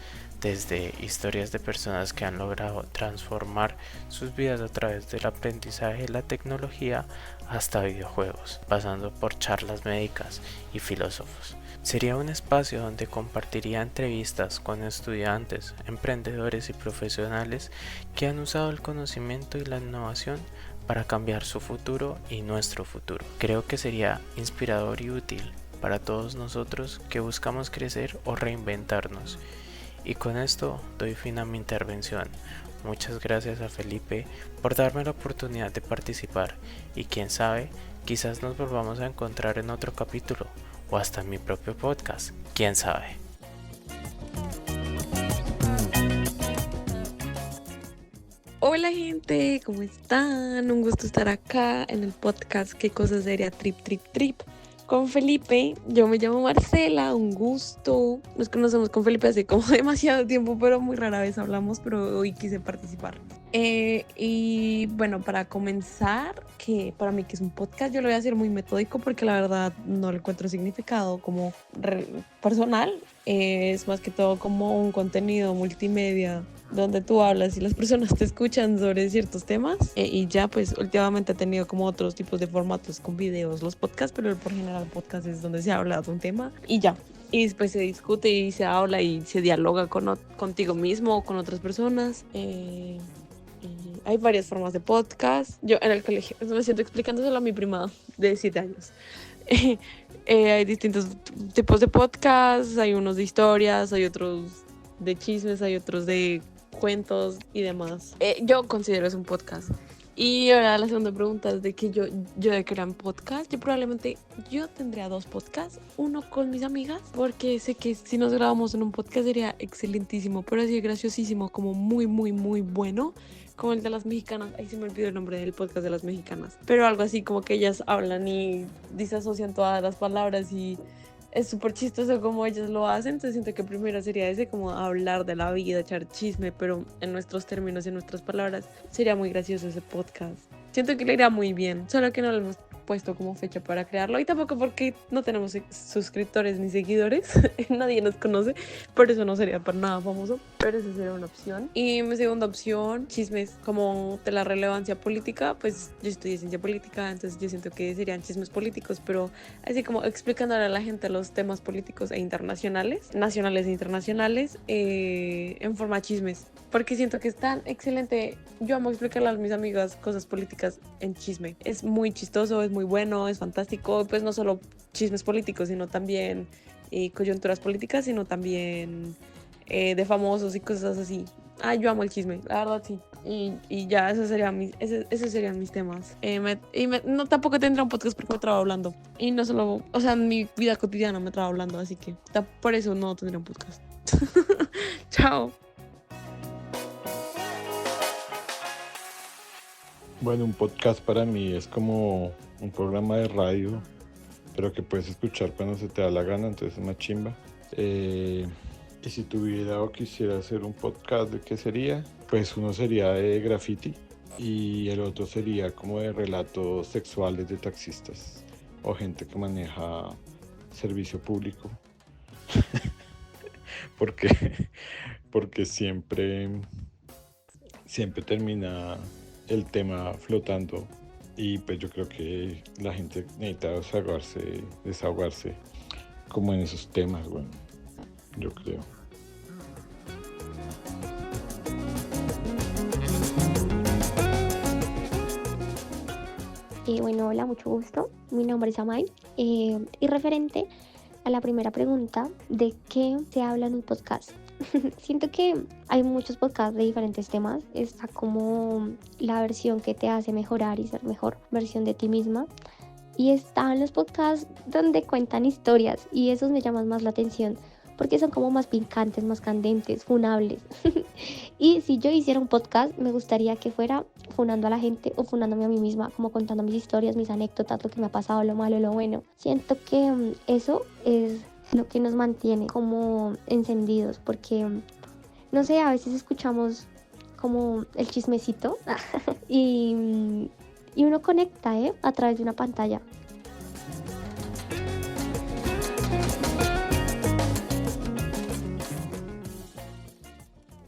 desde historias de personas que han logrado transformar sus vidas a través del aprendizaje de la tecnología hasta videojuegos, pasando por charlas médicas y filósofos. Sería un espacio donde compartiría entrevistas con estudiantes, emprendedores y profesionales que han usado el conocimiento y la innovación para cambiar su futuro y nuestro futuro. Creo que sería inspirador y útil para todos nosotros que buscamos crecer o reinventarnos. Y con esto doy fin a mi intervención. Muchas gracias a Felipe por darme la oportunidad de participar, y quién sabe, quizás nos volvamos a encontrar en otro capítulo o hasta en mi propio podcast, quién sabe. Hola gente, ¿cómo están? Un gusto estar acá en el podcast Qué Cosa Seria Trip Trip Trip. con Felipe. Yo me llamo Marcela, un gusto. Nos conocemos con Felipe hace como demasiado tiempo, pero muy rara vez hablamos, pero hoy quise participar. Y bueno, para comenzar, que para mí que es un podcast, yo lo voy a hacer muy metódico porque la verdad no le encuentro significado como personal. Es más que todo como un contenido multimedia donde tú hablas y las personas te escuchan sobre ciertos temas. Y ya pues últimamente he tenido como otros tipos de formatos con videos, los podcasts, pero por general podcast es donde se habla de un tema y ya. Y después se discute y se habla y se dialoga contigo mismo o con otras personas. Hay varias formas de podcast. Yo en el colegio me siento explicándoselo a mi prima de 7 años. Hay distintos tipos de podcasts, hay unos de historias, hay otros de chismes, hay otros de cuentos y demás. Yo considero es un podcast. Y ahora la segunda pregunta es de que yo de que eran podcast. Yo tendría 2 podcasts, uno con mis amigas, porque sé que si nos grabamos en un podcast sería excelentísimo, pero así graciosísimo, como muy, muy, muy bueno. Como el de las mexicanas, ahí se me olvidó el nombre del podcast de las mexicanas, pero algo así como que ellas hablan y disasocian todas las palabras y es súper chistoso como ellas lo hacen. Entonces siento que primero sería ese, como hablar de la vida, echar chisme, pero en nuestros términos y en nuestras palabras. Sería muy gracioso ese podcast. Siento que le irá muy bien, solo que no lo hemos puesto como fecha para crearlo y tampoco porque no tenemos suscriptores ni seguidores. Nadie nos conoce, por eso no sería para nada famoso, pero esa sería una opción. Y mi segunda opción, chismes como de la relevancia política. Pues yo estudié ciencia política, entonces yo siento que serían chismes políticos, pero así como explicándole a la gente los temas políticos e internacionales, nacionales e internacionales, en forma de chismes, porque siento que es tan excelente. Yo amo explicarle a mis amigas cosas políticas en chisme. Es muy chistoso, es muy bueno, es fantástico. Pues no solo chismes políticos, sino también coyunturas políticas, sino también de famosos y cosas así. Yo amo el chisme, la verdad sí. Y ya, esos serían mis temas. No, tampoco tendré un podcast porque me trabo hablando. Y no solo, o sea, en mi vida cotidiana me trabo hablando, así que por eso no tendré un podcast. Chao. Bueno, un podcast para mí es como un programa de radio, pero que puedes escuchar cuando se te da la gana, entonces es una chimba. Y si tuviera o quisiera hacer un podcast, ¿de qué sería? Pues uno sería de graffiti y el otro sería como de relatos sexuales de taxistas o gente que maneja servicio público. Porque siempre termina el tema flotando y pues yo creo que la gente necesita desahogarse como en esos temas, bueno, yo creo. Bueno, hola, mucho gusto. Mi nombre es Amay. Y referente a la primera pregunta de qué se habla en un podcast. Siento que hay muchos podcasts de diferentes temas. Está como la versión que te hace mejorar y ser mejor versión de ti misma. Y están los podcasts donde cuentan historias y esos me llaman más la atención porque son como más picantes, más candentes, funables. Y si yo hiciera un podcast, me gustaría que fuera funando a la gente o funándome a mí misma, como contando mis historias, mis anécdotas, lo que me ha pasado, lo malo, lo bueno. Siento que eso es lo que nos mantiene como encendidos, porque, no sé, a veces escuchamos como el chismecito y uno conecta a través de una pantalla.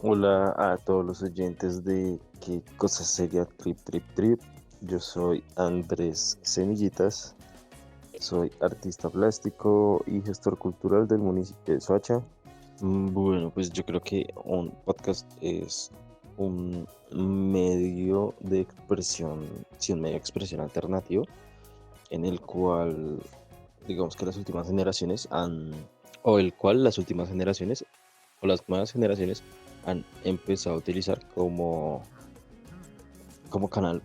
Hola a todos los oyentes de ¿Qué cosa sería Trip Trip Trip? Yo soy Andrés Semillitas, soy artista plástico y gestor cultural del municipio de Soacha. Bueno, pues yo creo que un podcast es un medio de expresión, sí, un medio de expresión alternativo en el cual, digamos que las últimas generaciones o las nuevas generaciones han empezado a utilizar como canal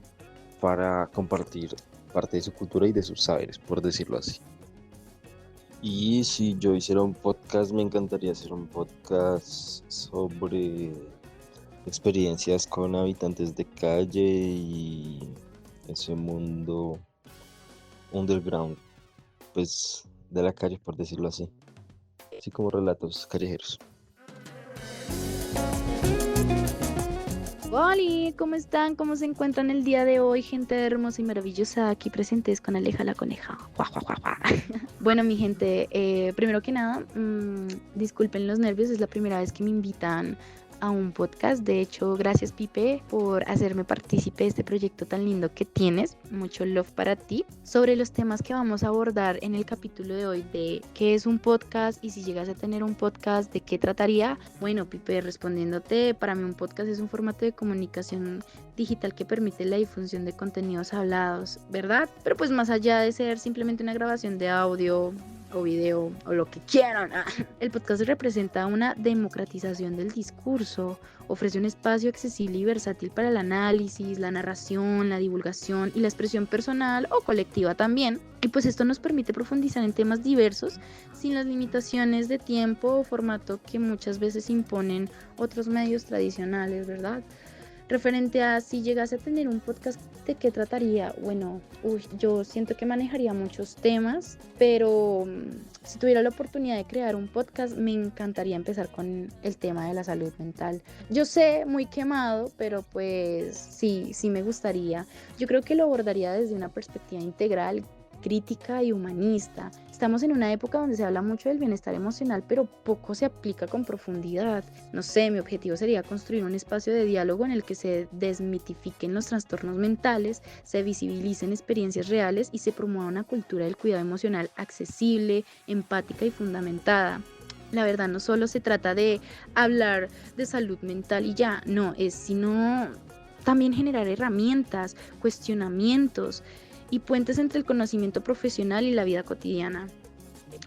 para compartir parte de su cultura y de sus saberes, por decirlo así. Y si yo hiciera un podcast, me encantaría hacer un podcast sobre experiencias con habitantes de calle y ese mundo underground pues, de la calle, por decirlo así. Así como relatos callejeros. Hola, ¿cómo están? ¿Cómo se encuentran el día de hoy, gente hermosa y maravillosa? Aquí presentes con Aleja la coneja. Guau, guau, guau, guau. Bueno, mi gente, primero que nada, disculpen los nervios, es la primera vez que me invitan a un podcast. De hecho, gracias Pipe por hacerme partícipe de este proyecto tan lindo que tienes. Mucho love para ti. Sobre los temas que vamos a abordar en el capítulo de hoy de qué es un podcast y si llegas a tener un podcast, ¿de qué trataría? Bueno, Pipe, respondiéndote, para mí un podcast es un formato de comunicación digital que permite la difusión de contenidos hablados, ¿verdad? Pero pues más allá de ser simplemente una grabación de audio o video o lo que quieran, el podcast representa una democratización del discurso, ofrece un espacio accesible y versátil para el análisis, la narración, la divulgación y la expresión personal o colectiva también. Y pues esto nos permite profundizar en temas diversos sin las limitaciones de tiempo o formato que muchas veces imponen otros medios tradicionales, ¿verdad? Referente a si llegase a tener un podcast, ¿de qué trataría? Bueno, yo siento que manejaría muchos temas, pero si tuviera la oportunidad de crear un podcast, me encantaría empezar con el tema de la salud mental. Yo sé, muy quemado, pero pues sí me gustaría. Yo creo que lo abordaría desde una perspectiva integral, crítica y humanista. Estamos en una época donde se habla mucho del bienestar emocional, pero poco se aplica con profundidad. No sé, mi objetivo sería construir un espacio de diálogo en el que se desmitifiquen los trastornos mentales, se visibilicen experiencias reales y se promueva una cultura del cuidado emocional accesible, empática y fundamentada. La verdad, no solo se trata de hablar de salud mental y ya, no, sino también generar herramientas, cuestionamientos y puentes entre el conocimiento profesional y la vida cotidiana,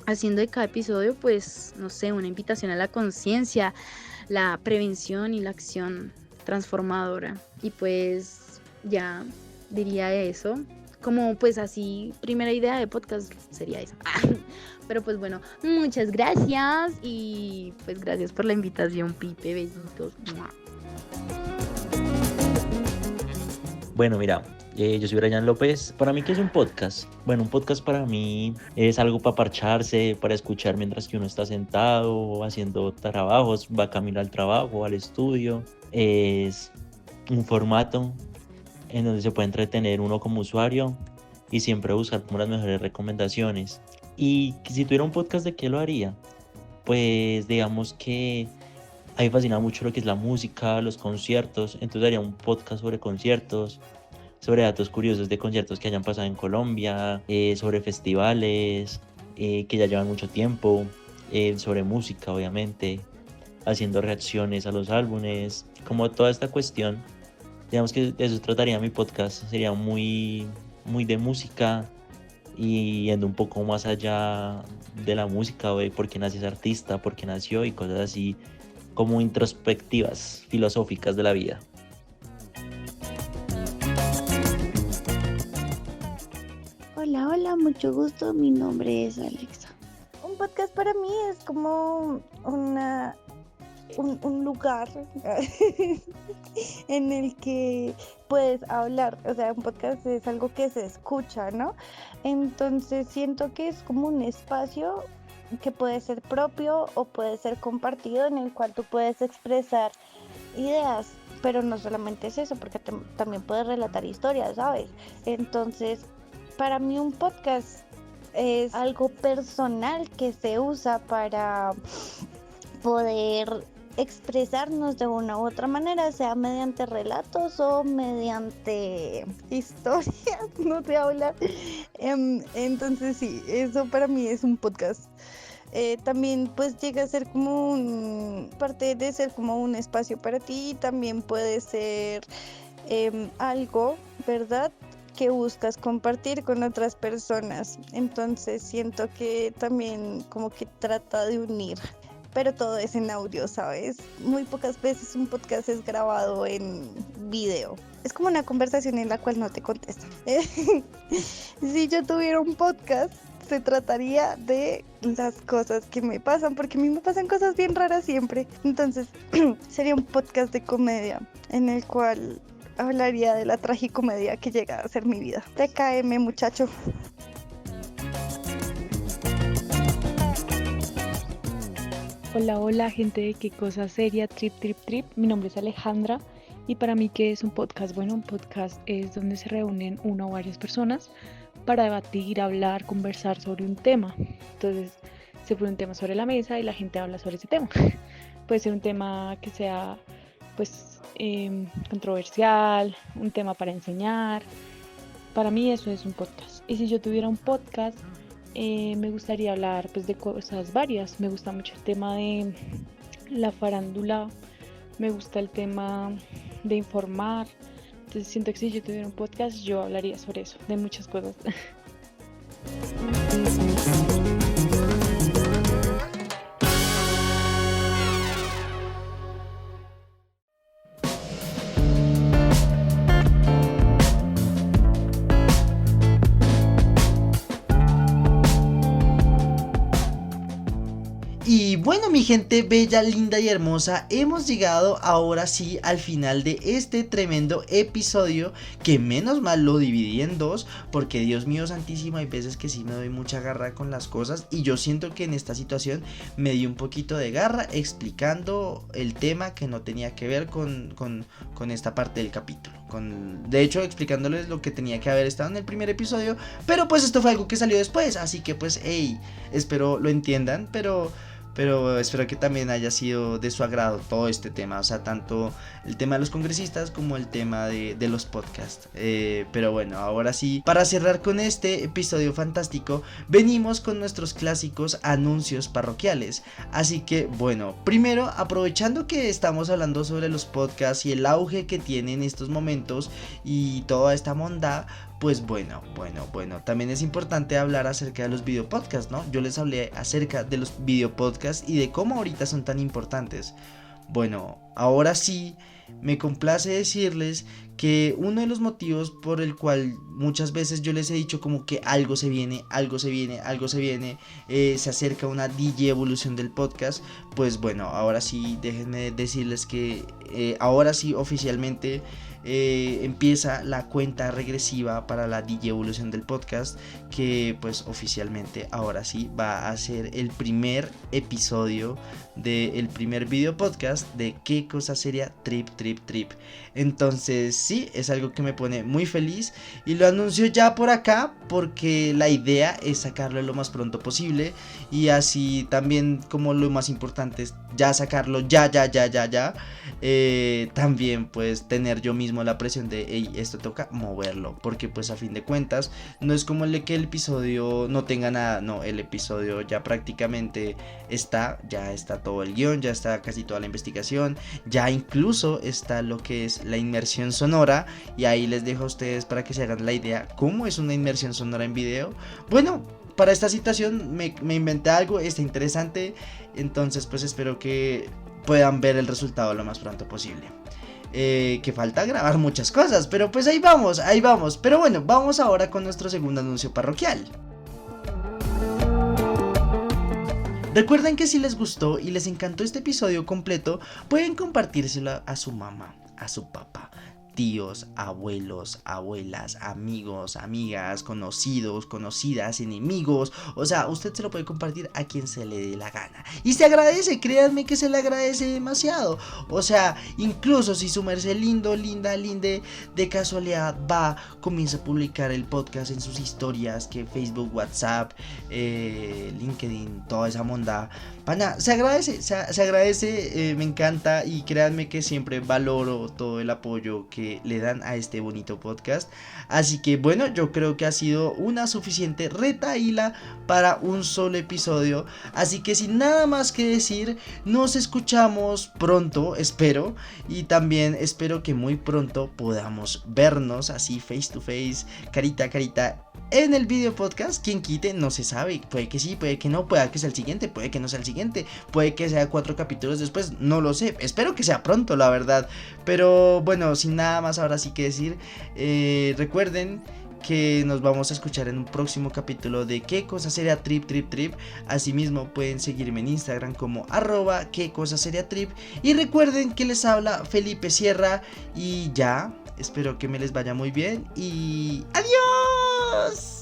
haciendo de cada episodio, pues, no sé, una invitación a la conciencia, la prevención y la acción transformadora. Y pues ya diría eso, como pues así, primera idea de podcast sería esa. Pero pues bueno, muchas gracias y pues gracias por la invitación, Pipe, besitos. Bueno, mira, yo soy Brian López. Para mí, ¿qué es un podcast? Bueno, un podcast para mí es algo para parcharse, para escuchar mientras que uno está sentado o haciendo trabajos, va camino al trabajo, al estudio. Es un formato en donde se puede entretener uno como usuario y siempre buscar como las mejores recomendaciones. Y si tuviera un podcast, ¿de qué lo haría? Pues digamos que a mí me fascina mucho lo que es la música, los conciertos, entonces haría un podcast sobre conciertos, sobre datos curiosos de conciertos que hayan pasado en Colombia, sobre festivales que ya llevan mucho tiempo, sobre música obviamente, haciendo reacciones a los álbumes, como toda esta cuestión. Digamos que de eso trataría mi podcast, sería muy de música y yendo un poco más allá de la música, de por qué nació ese artista, por qué nació y cosas así como introspectivas, filosóficas de la vida. Hola, mucho gusto, mi nombre es Alexa. Un podcast para mí es como un lugar en el que puedes hablar, o sea, un podcast es algo que se escucha, ¿no? Entonces siento que es como un espacio que puede ser propio o puede ser compartido en el cual tú puedes expresar ideas, pero no solamente es eso, porque también puedes relatar historias, ¿sabes? Entonces, para mí un podcast es algo personal que se usa para poder expresarnos de una u otra manera, sea mediante relatos o mediante historias, no sé hablar. Entonces sí, eso para mí es un podcast. También pues llega a ser como parte de ser como un espacio para ti, también puede ser algo, ¿verdad?, que buscas compartir con otras personas. Entonces siento que también como que trata de unir, pero todo es en audio, ¿sabes? Muy pocas veces un podcast es grabado en video. Es como una conversación en la cual no te contestan. Si yo tuviera un podcast, se trataría de las cosas que me pasan, porque a mí me pasan cosas bien raras siempre. Entonces sería un podcast de comedia en el cual hablaría de la tragicomedia que llega a ser mi vida. TKM, muchacho. Hola, hola, gente de Qué Cosa Seria, Trip, Trip, Trip. Mi nombre es Alejandra y para mí, ¿qué es un podcast? Bueno, un podcast es donde se reúnen una o varias personas para debatir, hablar, conversar sobre un tema. Entonces, se pone un tema sobre la mesa y la gente habla sobre ese tema. Puede ser un tema que sea, pues, controversial, un tema para enseñar. Para mí eso es un podcast. Y si yo tuviera un podcast, me gustaría hablar pues de cosas varias. Me gusta mucho el tema de la farándula, me gusta el tema de informar. Entonces siento que si yo tuviera un podcast, yo hablaría sobre eso, de muchas cosas. Y bueno, mi gente bella, linda y hermosa, hemos llegado ahora sí al final de este tremendo episodio, que menos mal lo dividí en dos, porque Dios mío santísimo, hay veces que sí me doy mucha garra con las cosas y yo siento que en esta situación me di un poquito de garra explicando el tema que no tenía que ver con esta parte del capítulo. De hecho, explicándoles lo que tenía que haber estado en el primer episodio, pero pues esto fue algo que salió después, así que pues hey, espero lo entiendan, pero espero que también haya sido de su agrado todo este tema, o sea, tanto el tema de los congresistas como el tema de los podcasts. Pero bueno, ahora sí, para cerrar con este episodio fantástico, venimos con nuestros clásicos anuncios parroquiales. Así que bueno, primero, aprovechando que estamos hablando sobre los podcasts y el auge que tienen en estos momentos y toda esta mondad, pues bueno, también es importante hablar acerca de los videopodcasts, ¿no? Yo les hablé acerca de los videopodcasts y de cómo ahorita son tan importantes. Bueno, ahora sí, me complace decirles que uno de los motivos por el cual muchas veces yo les he dicho como que algo se viene, se acerca una DJ evolución del podcast, pues bueno, ahora sí, déjenme decirles que ahora sí oficialmente empieza la cuenta regresiva para la DJ evolución del podcast, que pues oficialmente ahora sí va a ser el primer episodio del primer video podcast de Qué Cosa Seria Trip Trip Trip. Entonces sí, es algo que me pone muy feliz y lo anuncio ya por acá porque la idea es sacarlo lo más pronto posible y así también, como lo más importante es ya sacarlo ya, también pues tener yo mismo la presión de hey, esto toca moverlo, porque pues a fin de cuentas no es como el de que el episodio no tenga nada, no, el episodio ya prácticamente ya está todo el guión, ya está casi toda la investigación, ya incluso está lo que es la inmersión sonora, y ahí les dejo a ustedes para que se hagan la idea cómo es una inmersión sonora en video. Bueno, para esta situación me inventé algo, está interesante, entonces pues espero que puedan ver el resultado lo más pronto posible. Que falta grabar muchas cosas, pero pues ahí vamos. Pero bueno, vamos ahora con nuestro segundo anuncio parroquial. Recuerden que si les gustó y les encantó este episodio completo, pueden compartírselo a su mamá, a su papá, tíos, abuelos, abuelas, amigos, amigas, conocidos, conocidas, enemigos. O sea, usted se lo puede compartir a quien se le dé la gana. Y se agradece, créanme que se le agradece demasiado. O sea, incluso si su merced linda, de casualidad comienza a publicar el podcast en sus historias, que Facebook, WhatsApp, LinkedIn, toda esa monda. Pana, se agradece, me encanta, y créanme que siempre valoro todo el apoyo que le dan a este bonito podcast. Así que bueno, yo creo que ha sido una suficiente retaíla para un solo episodio. Así que sin nada más que decir, nos escuchamos pronto, espero. Y también espero que muy pronto podamos vernos así face to face, carita a carita, en el video podcast. Quien quite, no se sabe, puede que sí, puede que no, puede que sea el siguiente, puede que no sea el siguiente, puede que sea 4 capítulos después, no lo sé, espero que sea pronto, la verdad. Pero bueno, sin nada más ahora sí que decir, recuerden que nos vamos a escuchar en un próximo capítulo de Qué Cosa Seria Trip Trip Trip. Asimismo pueden seguirme en Instagram como @Qué Cosa Seria Trip. Y recuerden que les habla Felipe Sierra. Y ya, espero que me les vaya muy bien y ¡adiós!